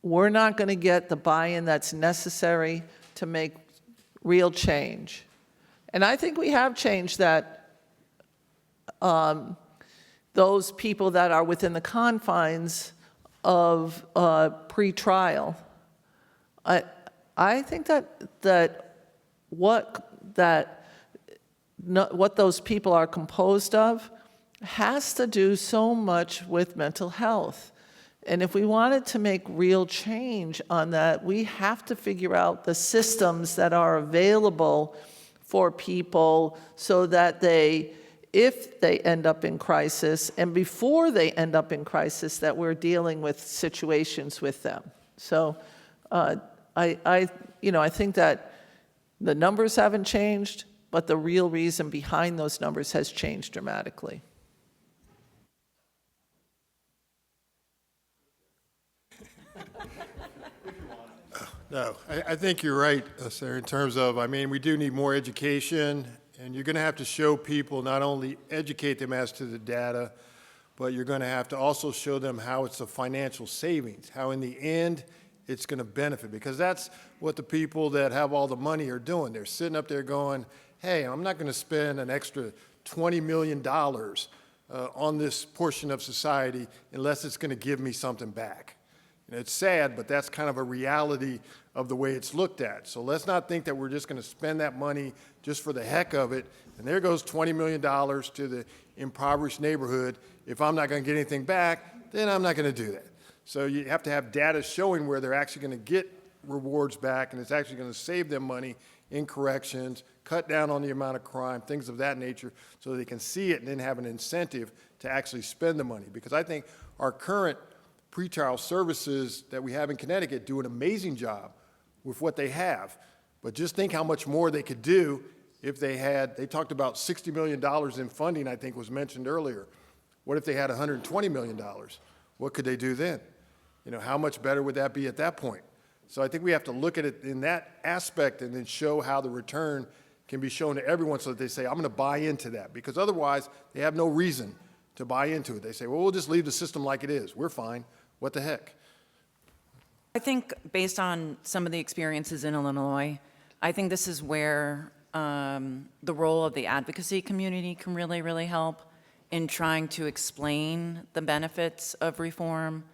we're not going to get the buy-in that's necessary to make real change. And I think we have changed that, those people that are within the confines of pretrial. I think that what those people are composed of has to do so much with mental health. And if we wanted to make real change on that, we have to figure out the systems that are available for people so that if they end up in crisis, and before they end up in crisis, that we're dealing with situations with them. So I think that the numbers haven't changed, but the real reason behind those numbers has changed dramatically. No, I think you're right, sir, in terms of, we do need more education, and you're going to have to show people, not only educate them as to the data, but you're going to have to also show them how it's a financial savings, how in the end it's going to benefit, because that's what the people that have all the money are doing. They're sitting up there going, hey, I'm not going to spend an extra $20 million on this portion of society unless it's going to give me something back. And it's sad, but that's kind of a reality of the way it's looked at. So let's not think that we're just going to spend that money just for the heck of it, and there goes $20 million to the impoverished neighborhood. If I'm not going to get anything back, then I'm not going to do that. So you have to have data showing where they're actually going to get rewards back, and it's actually going to save them money in corrections, cut down on the amount of crime, things of that nature, so they can see it and then have an incentive to actually spend the money. Because I think our current pretrial services that we have in Connecticut do an amazing job with what they have. But just think how much more they could do if they talked about $60 million in funding, I think was mentioned earlier. What if they had $120 million? What could they do then? How much better would that be at that point? So I think we have to look at it in that aspect and then show how the return can be shown to everyone so that they say, I'm going to buy into that. Because otherwise, they have no reason to buy into it. They say, well, we'll just leave the system like it is. We're fine. What the heck? I think based on some of the experiences in Illinois, I think this is where the role of the advocacy community can really, really help in trying to explain the benefits of reform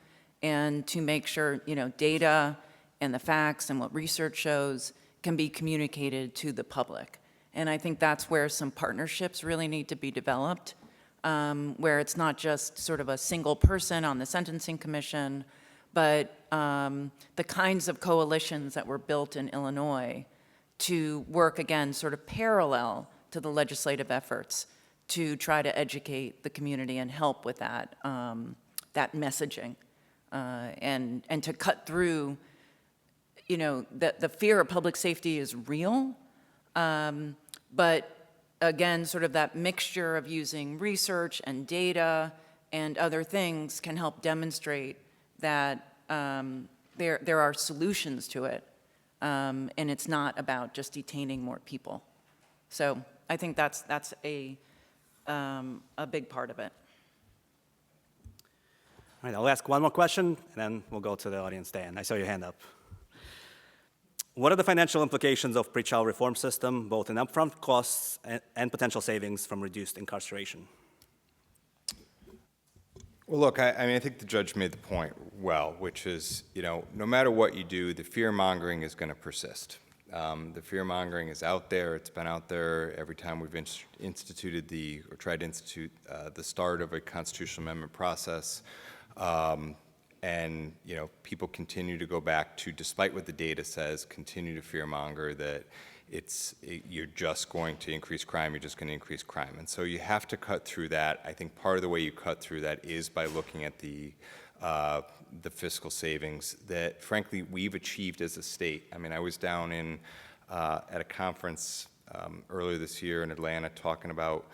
and to make sure, data and the facts and what research shows can be communicated to the public. And I think that's where some partnerships really need to be developed, where it's not just sort of a single person on the Sentencing Commission, but the kinds of coalitions that were built in Illinois to work, again, sort of parallel to the legislative efforts to try to educate the community and help with that, that messaging, and to cut through, that the fear of public safety is real, but again, sort of that mixture of using research and data and other things can help demonstrate that there are solutions to it, and it's not about just detaining more people. So I think that's a big part of it. All right, I'll ask one more question, and then we'll go to the audience. Dan, I saw your hand up. What are the financial implications of pretrial reform system, both in upfront costs and potential savings from reduced incarceration? Well, look, I think the judge made the point well, which is, no matter what you do, the fear-mongering is going to persist. The fear-mongering is out there. It's been out there every time we've instituted or tried to institute the start of a constitutional amendment process. And people continue to go back to, despite what the data says, continue to fearmonger that you're just going to increase crime, you're just going to increase crime. And so you have to cut through that. I think part of the way you cut through that is by looking at the fiscal savings that, frankly, we've achieved as a state. I was down at a conference earlier this year in Atlanta talking about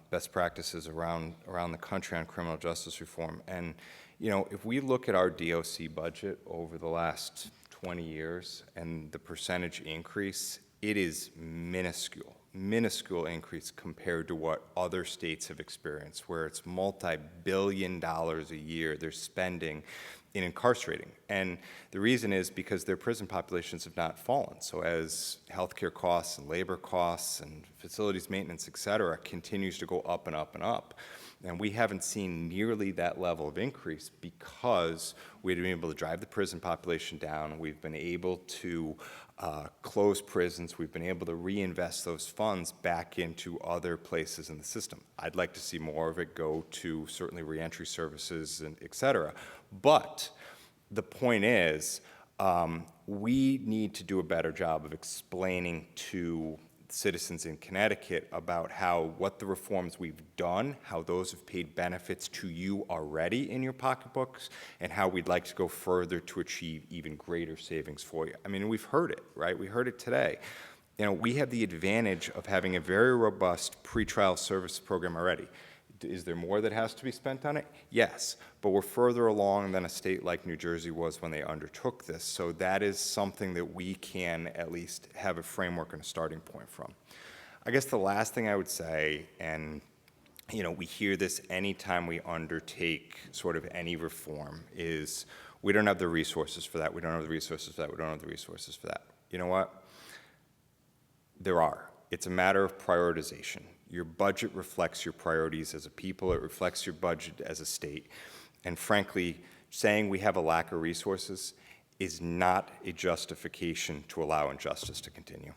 best practices around the country on criminal justice reform. And, you know, if we look at our DOC budget over the last 20 years and the percentage increase, it is minuscule increase compared to what other states have experienced, where it's multi-billion dollars a year they're spending in incarcerating. And the reason is because their prison populations have not fallen. So as healthcare costs and labor costs and facilities maintenance, et cetera, continues to go up and up and up. And we haven't seen nearly that level of increase because we've been able to drive the prison population down. We've been able to close prisons. We've been able to reinvest those funds back into other places in the system. I'd like to see more of it go to certainly reentry services and et cetera. But the point is, we need to do a better job of explaining to citizens in Connecticut about what the reforms we've done, how those have paid benefits to you already in your pocketbooks, and how we'd like to go further to achieve even greater savings for you. I mean, we've heard it, right? We heard it today. You know, we have the advantage of having a very robust pretrial service program already. Is there more that has to be spent on it? Yes, but we're further along than a state like New Jersey was when they undertook this, so that is something that we can at least have a framework and a starting point from. I guess the last thing I would say, and you know, we hear this anytime we undertake sort of any reform, is we don't have the resources for that, we don't have the resources for that, we don't have the resources for that. You know what? There are. It's a matter of prioritization. Your budget reflects your priorities as a people. It reflects your budget as a state. And frankly, saying we have a lack of resources is not a justification to allow injustice to continue.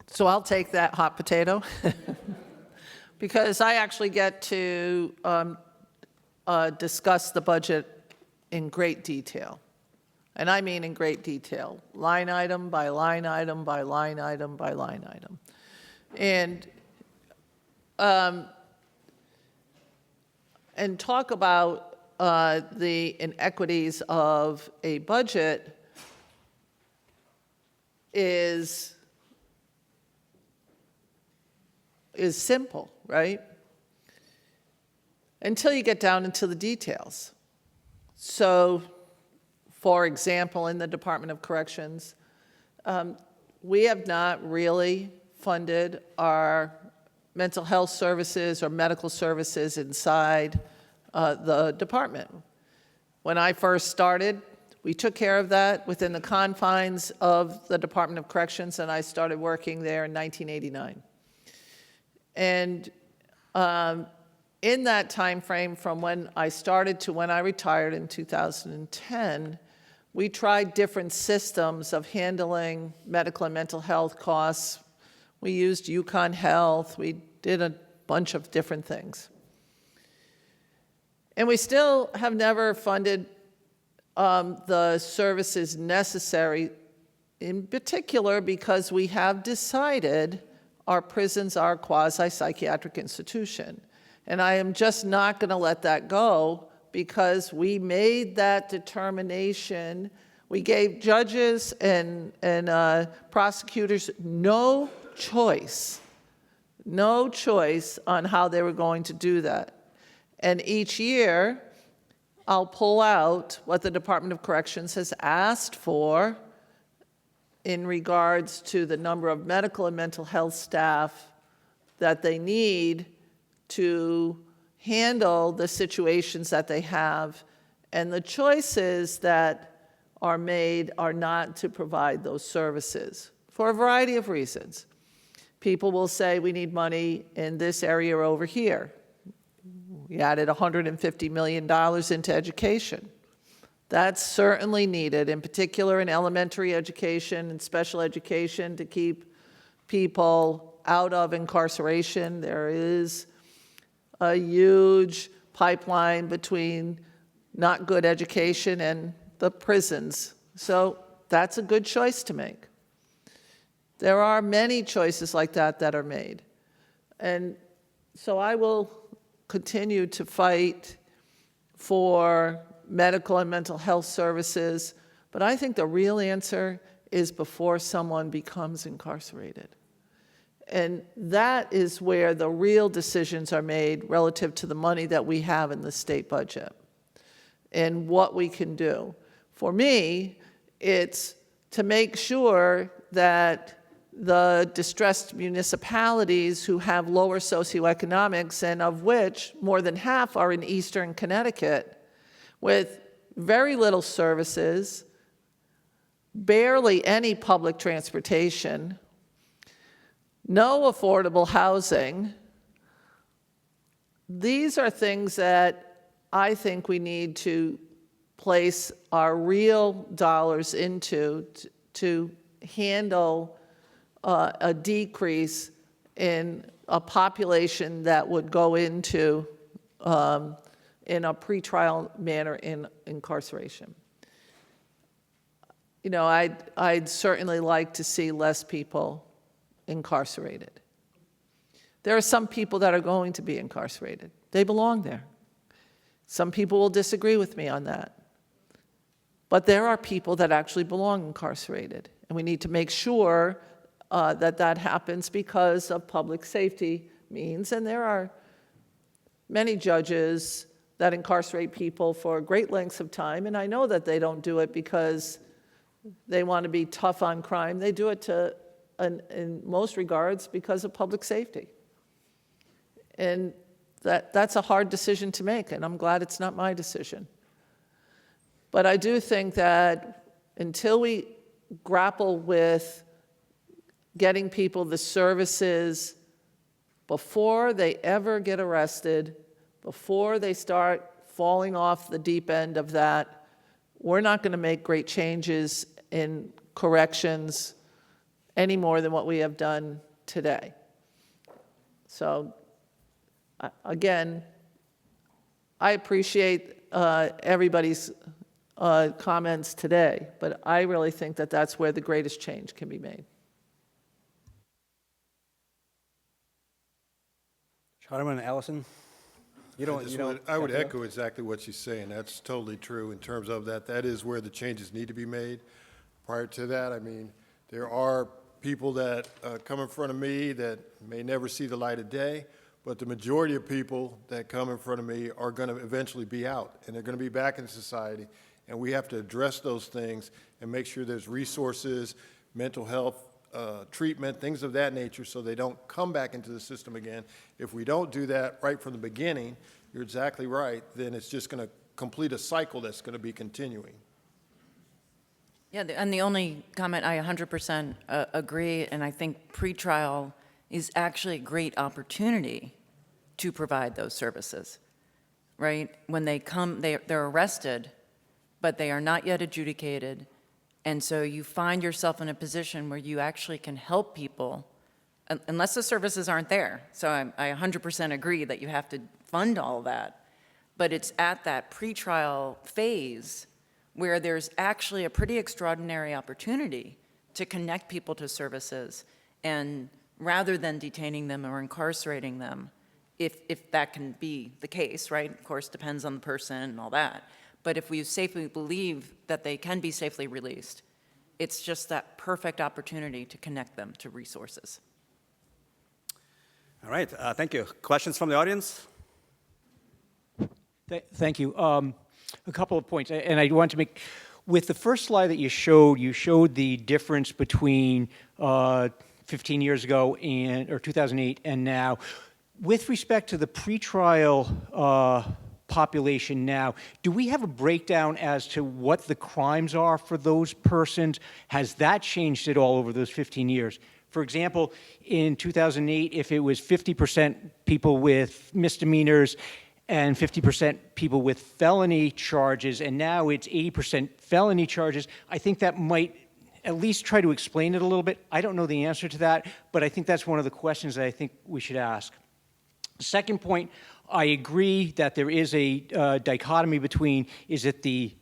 So I'll take that hot potato because I actually get to discuss the budget in great detail. And I mean in great detail, line item by line item by line item by line item. And talk about the inequities of a budget is simple, right? Until you get down into the details. So, for example, in the Department of Corrections, we have not really funded our mental health services or medical services inside the department. When I first started, we took care of that within the confines of the Department of Corrections, and I started working there in 1989. And in that time frame from when I started to when I retired in 2010, we tried different systems of handling medical and mental health costs. We used UCONN Health. We did a bunch of different things. And we still have never funded the services necessary, in particular because we have decided our prisons are a quasi-psychiatric institution. And I am just not going to let that go because we made that determination. We gave judges and prosecutors no choice on how they were going to do that. And each year, I'll pull out what the Department of Corrections has asked for in regards to the number of medical and mental health staff that they need to handle the situations that they have, and the choices that are made are not to provide those services for a variety of reasons. People will say we need money in this area or over here. We added $150 million into education. That's certainly needed, in particular in elementary education and special education, to keep people out of incarceration. There is a huge pipeline between not good education and the prisons. So that's a good choice to make. There are many choices like that that are made. And so I will continue to fight for medical and mental health services, but I think the real answer is before someone becomes incarcerated. And that is where the real decisions are made relative to the money that we have in the state budget and what we can do. For me, it's to make sure that the distressed municipalities who have lower socioeconomics, and of which more than half are in eastern Connecticut, with very little services, barely any public transportation, no affordable housing. These are things that I think we need to place our real dollars into to handle a decrease in a population that would go into in a pretrial manner in incarceration. You know, I'd certainly like to see less people incarcerated. There are some people that are going to be incarcerated. They belong there. Some people will disagree with me on that. But there are people that actually belong incarcerated, and we need to make sure that that happens because of public safety means. And there are many judges that incarcerate people for great lengths of time, and I know that they don't do it because they want to be tough on crime. They do it in most regards because of public safety. And that's a hard decision to make, and I'm glad it's not my decision. But I do think that until we grapple with getting people the services before they ever get arrested, before they start falling off the deep end of that, we're not going to make great changes in corrections any more than what we have done today. So, again, I appreciate everybody's comments today, but I really think that that's where the greatest change can be made. Harmon, Alison? I would echo exactly what she's saying. That's totally true in terms of that. That is where the changes need to be made. Prior to that, I mean, there are people that come in front of me that may never see the light of day, but the majority of people that come in front of me are going to eventually be out, and they're going to be back in society, and we have to address those things and make sure there's resources, mental health, treatment, things of that nature, so they don't come back into the system again. If we don't do that right from the beginning, you're exactly right, then it's just going to complete a cycle that's going to be continuing. Yeah, and the only comment, I 100% agree, and I think pretrial is actually a great opportunity to provide those services, right? When they come, they're arrested, but they are not yet adjudicated, and so you find yourself in a position where you actually can help people, unless the services aren't there. So I 100% agree that you have to fund all that, but it's at that pretrial phase where there's actually a pretty extraordinary opportunity to connect people to services, and rather than detaining them or incarcerating them, if that can be the case, right? Of course, depends on the person and all that. But if we safely believe that they can be safely released, it's just that perfect opportunity to connect them to resources. All right, thank you. Questions from the audience? Thank you. A couple of points, and I want to make, with the first slide that you showed the difference between 15 years ago or 2008 and now. With respect to the pretrial population now, do we have a breakdown as to what the crimes are for those persons? Has that changed at all over those 15 years? For example, in 2008, if it was 50% people with misdemeanors and 50% people with felony charges, and now it's 80% felony charges, I think that might at least try to explain it a little bit. I don't know the answer to that, but I think that's one of the questions that I think we should ask. Second point, I agree that there is a dichotomy between, is it the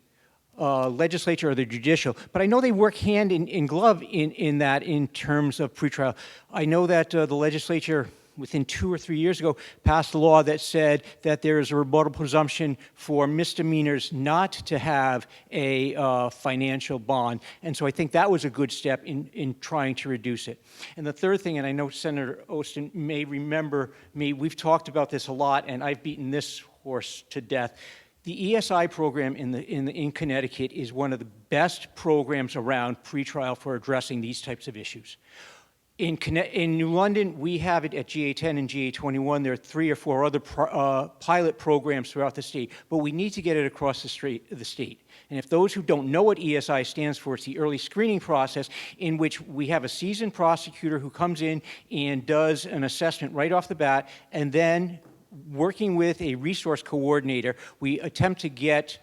legislature or the judicial, but I know they work hand in glove in that in terms of pretrial. I know that the legislature within 2 or 3 years ago, passed a law that said that there is a rebuttable presumption for misdemeanors not to have a financial bond. And so I think that was a good step in trying to reduce it. And the third thing, and I know Senator Osten may remember me, we've talked about this a lot, and I've beaten this horse to death. The ESI program in Connecticut is one of the best programs around pretrial for addressing these types of issues. In New London, we have it at GA10 and GA21. There are 3 or 4 other pilot programs throughout the state, but we need to get it across the state. And if those who don't know what ESI stands for, it's the early screening process in which we have a seasoned prosecutor who comes in and does an assessment right off the bat, and then working with a resource coordinator, we attempt to get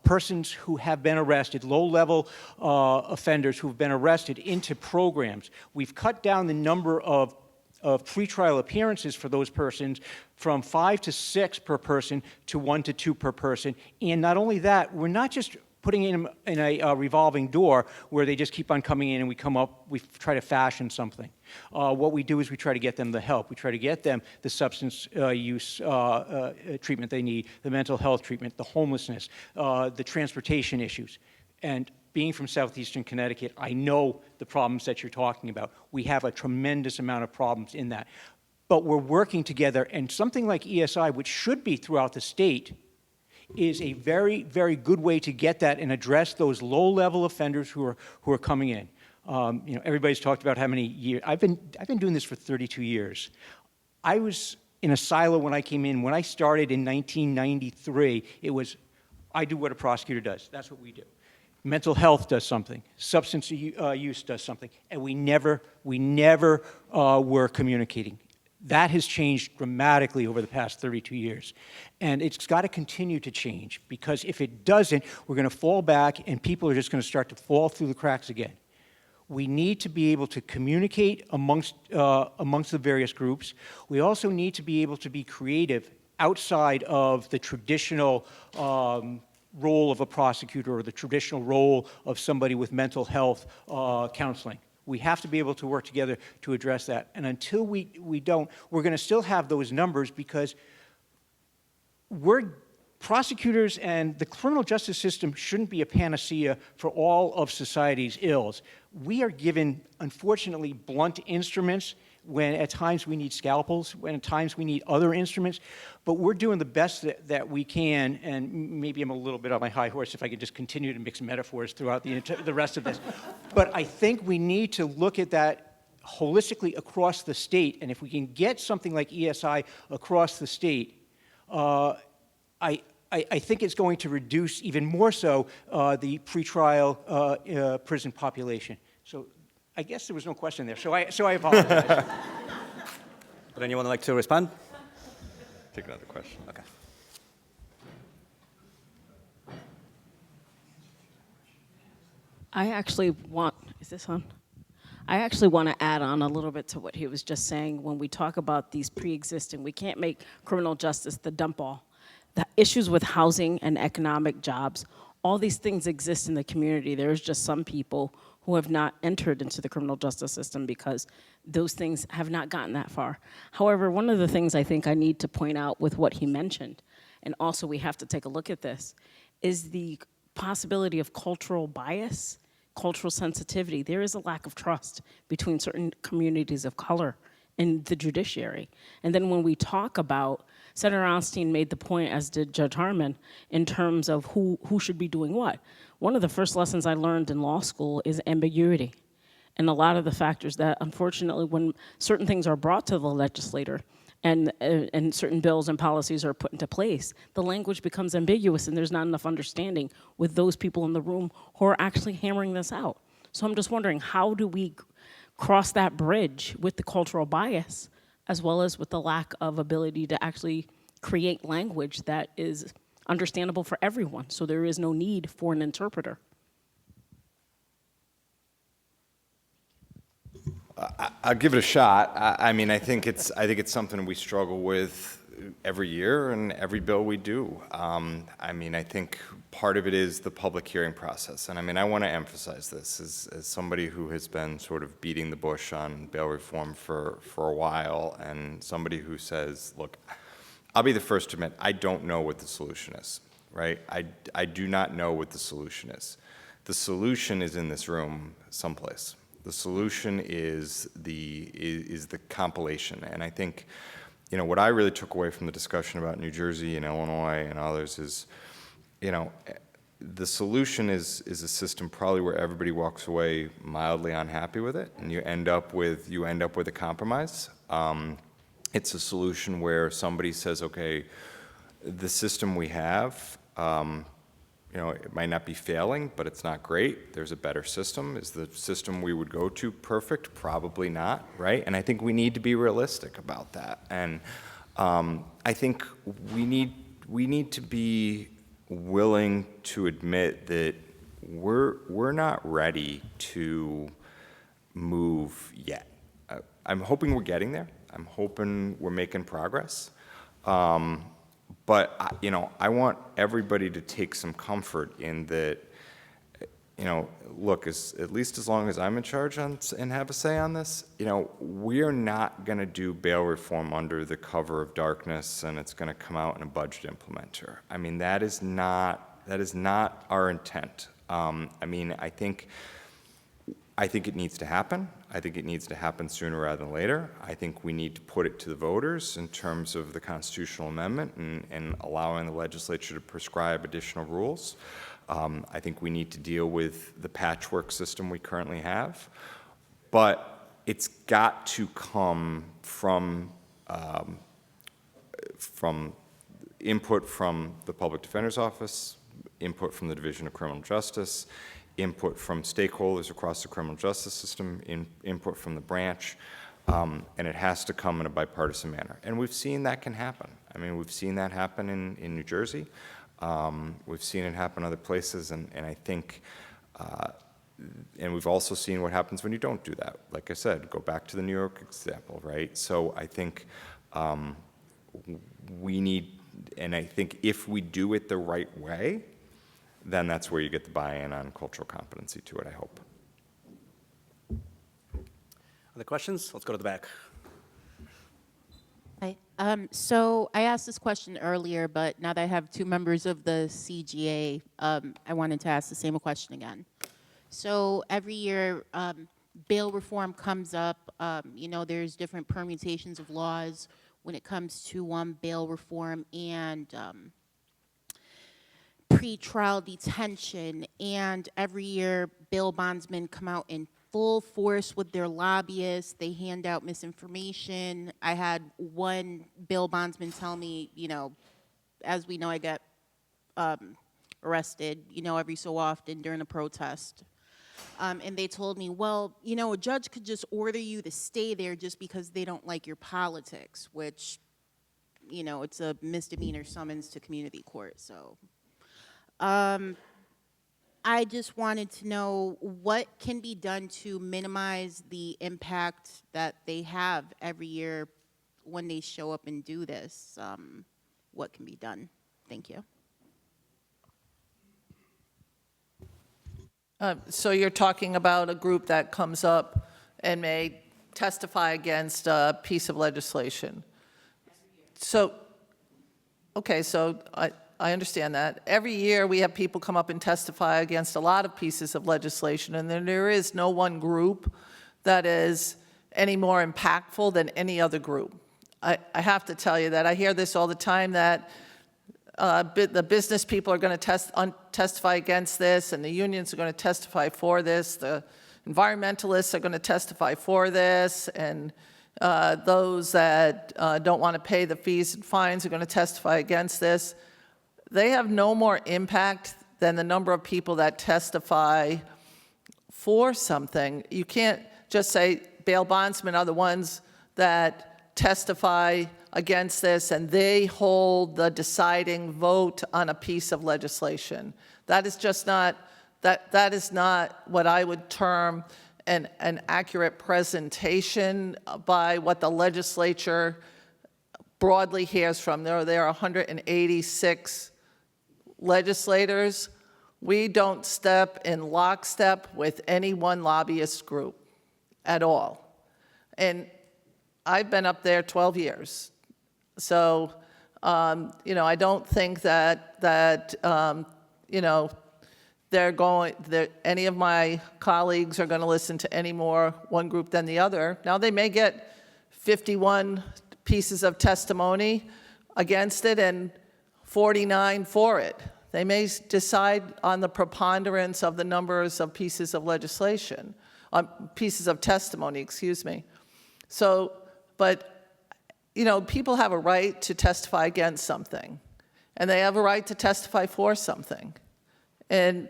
persons who have been arrested, low-level offenders who have been arrested, into programs. We've cut down the number of pretrial appearances for those persons from 5 to 6 per person to 1 to 2 per person. And not only that, we're not just putting them in a revolving door where they just keep on coming in and we try to fashion something. What we do is we try to get them the help. We try to get them the substance use treatment they need, the mental health treatment, the homelessness, the transportation issues. And being from southeastern Connecticut, I know the problems that you're talking about. We have a tremendous amount of problems in that. But we're working together, and something like ESI, which should be throughout the state, is a very, very good way to get that and address those low-level offenders who are coming in. You know, everybody's talked about how many years. I've been doing this for 32 years. I was in a silo when I came in. When I started in 1993, it was, I do what a prosecutor does. That's what we do. Mental health does something. Substance use does something. And we never were communicating. That has changed dramatically over the past 32 years. And it's got to continue to change, because if it doesn't, we're going to fall back and people are just going to start to fall through the cracks again. We need to be able to communicate amongst the various groups. We also need to be able to be creative outside of the traditional role of a prosecutor or the traditional role of somebody with mental health counseling. We have to be able to work together to address that. And until we don't, we're going to still have those numbers, because prosecutors and the criminal justice system shouldn't be a panacea for all of society's ills. We are given, unfortunately, blunt instruments when at times we need scalpels, when at times we need other instruments, but we're doing the best that we can, and maybe I'm a little bit on my high horse if I could just continue to mix metaphors throughout the rest of this. But I think we need to look at that holistically across the state, and if we can get something like ESI across the state, I think it's going to reduce even more so the pretrial prison population. So I guess there was no question there, so I apologize. Would anyone like to respond? Take another question. Okay. I actually want to add on a little bit to what he was just saying. When we talk about these pre-existing, we can't make criminal justice the dump all. The issues with housing and economic jobs, all these things exist in the community. There's just some people who have not entered into the criminal justice system because those things have not gotten that far. However, one of the things I think I need to point out with what he mentioned, and also we have to take a look at this, is the possibility of cultural bias, cultural sensitivity. There is a lack of trust between certain communities of color in the judiciary. And then when we talk about, Senator Osten made the point, as did Judge Harmon, in terms of who should be doing what. One of the first lessons I learned in law school is ambiguity. And a lot of the factors that, unfortunately, when certain things are brought to the legislator and certain bills and policies are put into place, the language becomes ambiguous and there's not enough understanding with those people in the room who are actually hammering this out. So I'm just wondering, how do we cross that bridge with the cultural bias as well as with the lack of ability to actually create language that is understandable for everyone, so there is no need for an interpreter? I'll give it a shot. I mean, I think it's something we struggle with every year and every bill we do. I mean, I think part of it is the public hearing process. And I mean, I want to emphasize this as somebody who has been sort of beating the bush on bail reform for a while, and somebody who says, look, I'll be the first to admit, I don't know what the solution is, right? I do not know what the solution is. The solution is in this room someplace. The solution is the compilation. And I think, you know, what I really took away from the discussion about New Jersey and Illinois and others is, you know, the solution is a system probably where everybody walks away mildly unhappy with it, and you end up with a compromise. It's a solution where somebody says, okay, the system we have, you know, it might not be failing, but it's not great. There's a better system. Is the system we would go to perfect? Probably not, right? And I think we need to be realistic about that. And I think we need to be willing to admit that we're not ready to move yet. I'm hoping we're getting there. I'm hoping we're making progress. But, you know, I want everybody to take some comfort in that, you know, look, at least as long as I'm in charge and have a say on this, you know, we're not going to do bail reform under the cover of darkness and it's going to come out in a budget implementer. I mean, that is not our intent. I mean, I think it needs to happen. I think it needs to happen sooner rather than later. I think we need to put it to the voters in terms of the constitutional amendment and allowing the legislature to prescribe additional rules. I think we need to deal with the patchwork system we currently have. But it's got to come from input from the Public Defender's Office, input from the Division of Criminal Justice, input from stakeholders across the criminal justice system, input from the branch, and it has to come in a bipartisan manner. And we've seen that can happen. I mean, we've seen that happen in New Jersey. We've seen it happen other places, and I think, and we've also seen what happens when you don't do that. Like I said, go back to the New York example, right? So I think we need, and I think if we do it the right way, then that's where you get the buy-in on cultural competency to it, I hope. Other questions? Let's go to the back. Hi. So I asked this question earlier, but now that I have two members of the CGA, I wanted to ask the same question again. So every year, bail reform comes up. You know, there's different permutations of laws when it comes to bail reform and pre-trial detention, and every year bail bondsmen come out in full force with their lobbyists. They hand out misinformation. I had one bail bondsman tell me, you know, as we know, I get arrested, you know, every so often during a protest. And they told me, well, you know, a judge could just order you to stay there just because they don't like your politics, which, you know, it's a misdemeanor summons to community court, so. I just wanted to know what can be done to minimize the impact that they have every year when they show up and do this. What can be done? Thank you. So you're talking about a group that comes up and may testify against a piece of legislation. So, okay, so I understand that. Every year we have people come up and testify against a lot of pieces of legislation, and then there is no one group that is any more impactful than any other group. I have to tell you that I hear this all the time, that the business people are going to testify against this, and the unions are going to testify for this, the environmentalists are going to testify for this, and those that don't want to pay the fees and fines are going to testify against this. They have no more impact than the number of people that testify for something. You can't just say bail bondsmen are the ones that testify against this and they hold the deciding vote on a piece of legislation. That is just not, that is not what I would term an accurate presentation by what the legislature broadly hears from. There are 186 legislators. We don't step in lockstep with any one lobbyist group at all. And I've been up there 12 years. So, I don't think that any of my colleagues are going to listen to any more one group than the other. Now, they may get 51 pieces of testimony against it and 49 for it. They may decide on the preponderance of the numbers of pieces of legislation, pieces of testimony, excuse me. So, but, people have a right to testify against something, and they have a right to testify for something. And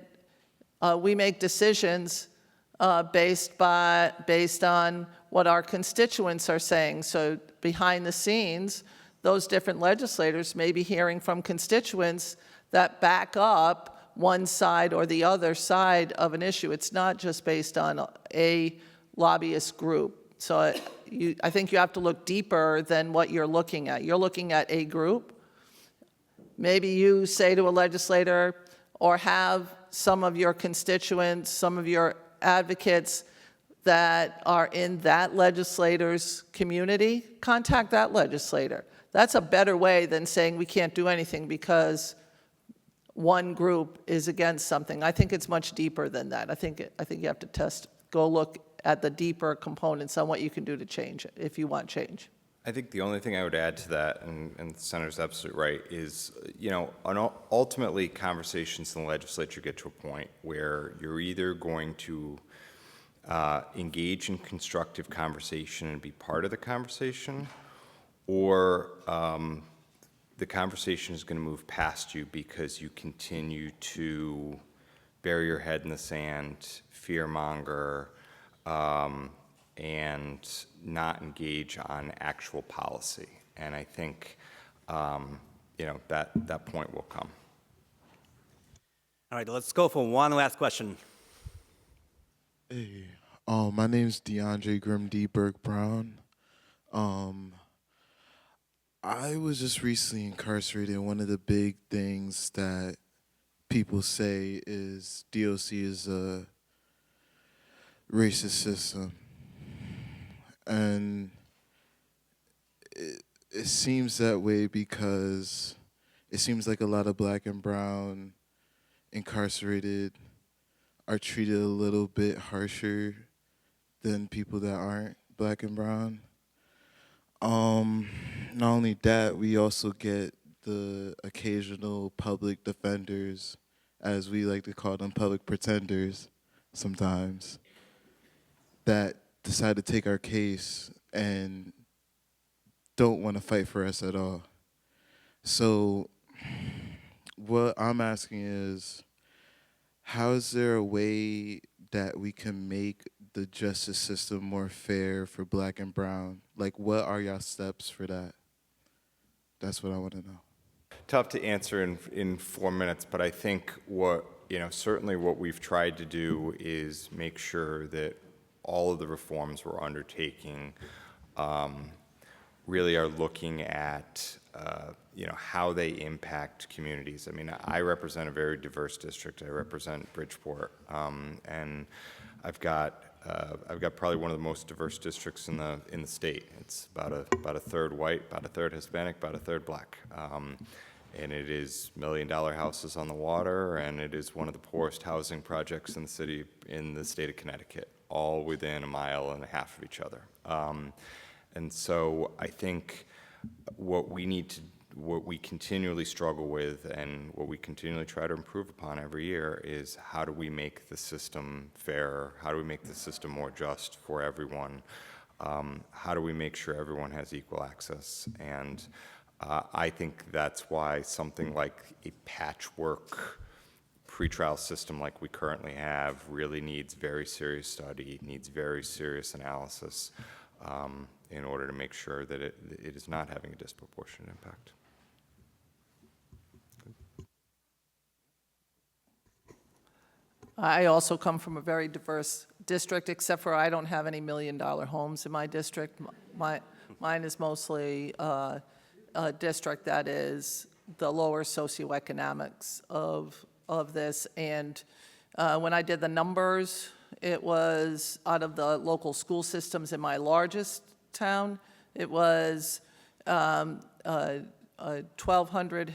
we make decisions based on what our constituents are saying. So behind the scenes, those different legislators may be hearing from constituents that back up one side or the other side of an issue. It's not just based on a lobbyist group. So I think you have to look deeper than what you're looking at. You're looking at a group. Maybe you say to a legislator or have some of your constituents, some of your advocates that are in that legislator's community, contact that legislator. That's a better way than saying we can't do anything because one group is against something. I think it's much deeper than that. I think you have to go look at the deeper components on what you can do to change it, if you want change. I think the only thing I would add to that, and the Senator's absolutely right, is, ultimately conversations in the legislature get to a point where you're either going to engage in constructive conversation and be part of the conversation, or the conversation is going to move past you because you continue to bury your head in the sand, fearmonger, and not engage on actual policy. And I think, that point will come. All right, let's go for one last question. Hey, my name's DeAndre Grim D. Burke Brown. I was just recently incarcerated, and one of the big things that people say is DOC is a racist system. And it seems that way because it seems like a lot of black and brown incarcerated are treated a little bit harsher than people that aren't black and brown. Not only that, we also get the occasional public defenders, as we like to call them, public pretenders sometimes, that decide to take our case and don't want to fight for us at all. So what I'm asking is, how is there a way that we can make the justice system more fair for black and brown? Like, what are y'all steps for that? That's what I want to know. Tough to answer in 4 minutes, but I think certainly what we've tried to do is make sure that all of the reforms we're undertaking really are looking at how they impact communities. I mean, I represent a very diverse district. I represent Bridgeport, and I've got probably one of the most diverse districts in the state. It's about a third white, about a third Hispanic, about a third black, and it is $1 million houses on the water, and it is one of the poorest housing projects in the state of Connecticut, all within 1.5 miles of each other. And so I think what we continually struggle with and what we continually try to improve upon every year is how do we make the system fairer? How do we make the system more just for everyone? How do we make sure everyone has equal access? And I think that's why something like a patchwork pretrial system like we currently have really needs very serious study, needs very serious analysis in order to make sure that it is not having a disproportionate impact. I also come from a very diverse district, except for I don't have any $1 million homes in my district. Mine is mostly district that is the lower socioeconomics of this. And when I did the numbers, it was out of the local school systems in my largest town, it was 1,200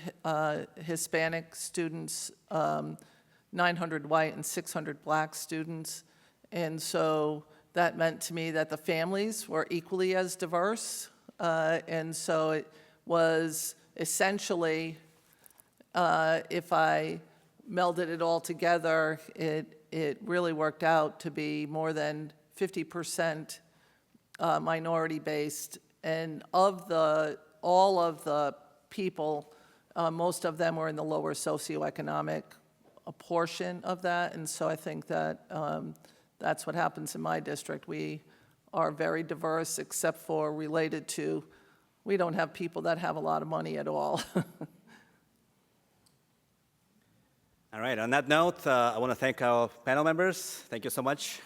Hispanic students, 900 white, and 600 black students. And so that meant to me that the families were equally as diverse. And so it was essentially, if I melded it all together, it really worked out to be more than 50% minority-based. And of all of the people, most of them were in the lower socioeconomic portion of that. And so I think that that's what happens in my district. We are very diverse, except for related to, we don't have people that have a lot of money at all. All right, on that note, I want to thank our panel members. Thank you so much.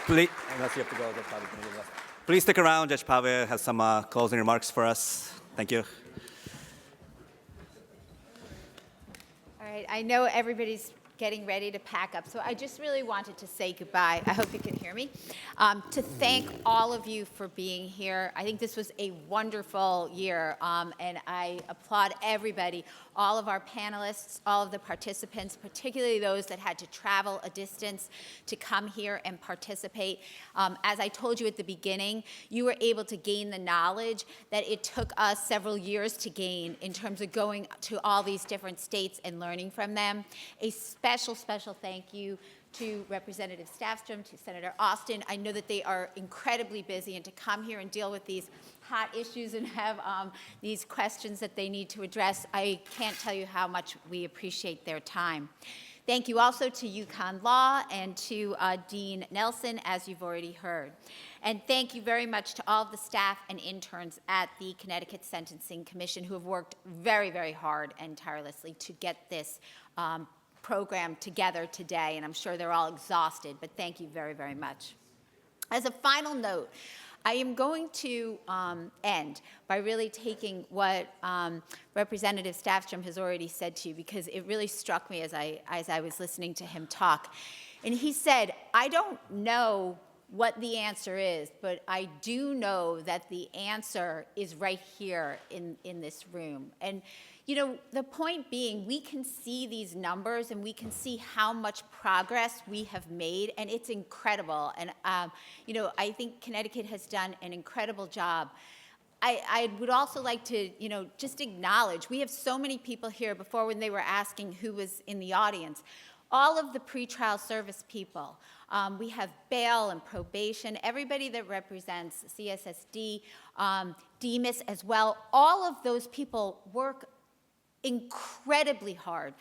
Please, unless you have to go, Judge Pave is going to give us. Please stick around. Judge Pave has some closing remarks for us. Thank you. All right, I know everybody's getting ready to pack up, so I just really wanted to say goodbye. I hope you can hear me. To thank all of you for being here. I think this was a wonderful year, and I applaud everybody, all of our panelists, all of the participants, particularly those that had to travel a distance to come here and participate. As I told you at the beginning, you were able to gain the knowledge that it took us several years to gain in terms of going to all these different states and learning from them. A special thank you to Representative Stafstrom, to Senator Osten. I know that they are incredibly busy, and to come here and deal with these hot issues and have these questions that they need to address, I can't tell you how much we appreciate their time. Thank you also to UCONN Law and to Dean Nelson, as you've already heard. And thank you very much to all of the staff and interns at the Connecticut Sentencing Commission who have worked very, very hard and tirelessly to get this program together today, and I'm sure they're all exhausted, but thank you very, very much. As a final note, I am going to end by really taking what Representative Stafstrom has already said to you, because it really struck me as I was listening to him talk. And he said, I don't know what the answer is, but I do know that the answer is right here in this room. And you know, the point being, we can see these numbers and we can see how much progress we have made, and it's incredible. And, you know, I think Connecticut has done an incredible job. I would also like to, you know, just acknowledge, we have so many people here before when they were asking who was in the audience. All of the pretrial service people. We have bail and probation, everybody that represents CSSD, DEMIS as well. All of those people work incredibly hard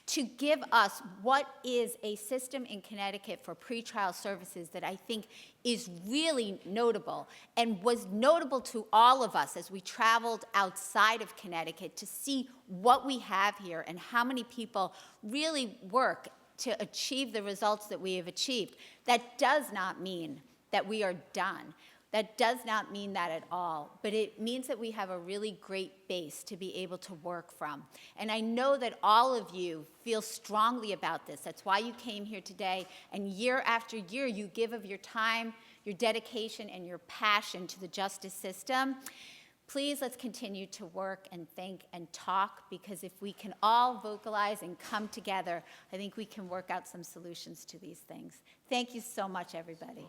to give us what is a system in Connecticut for pretrial services that I think is really notable and was notable to all of us as we traveled outside of Connecticut to see what we have here and how many people really work to achieve the results that we have achieved. That does not mean that we are done. That does not mean that at all, but it means that we have a really great base to be able to work from. And I know that all of you feel strongly about this. That's why you came here today, and year after year you give of your time, your dedication, and your passion to the justice system. Please, let's continue to work and think and talk, because if we can all vocalize and come together, I think we can work out some solutions to these things. Thank you so much, everybody.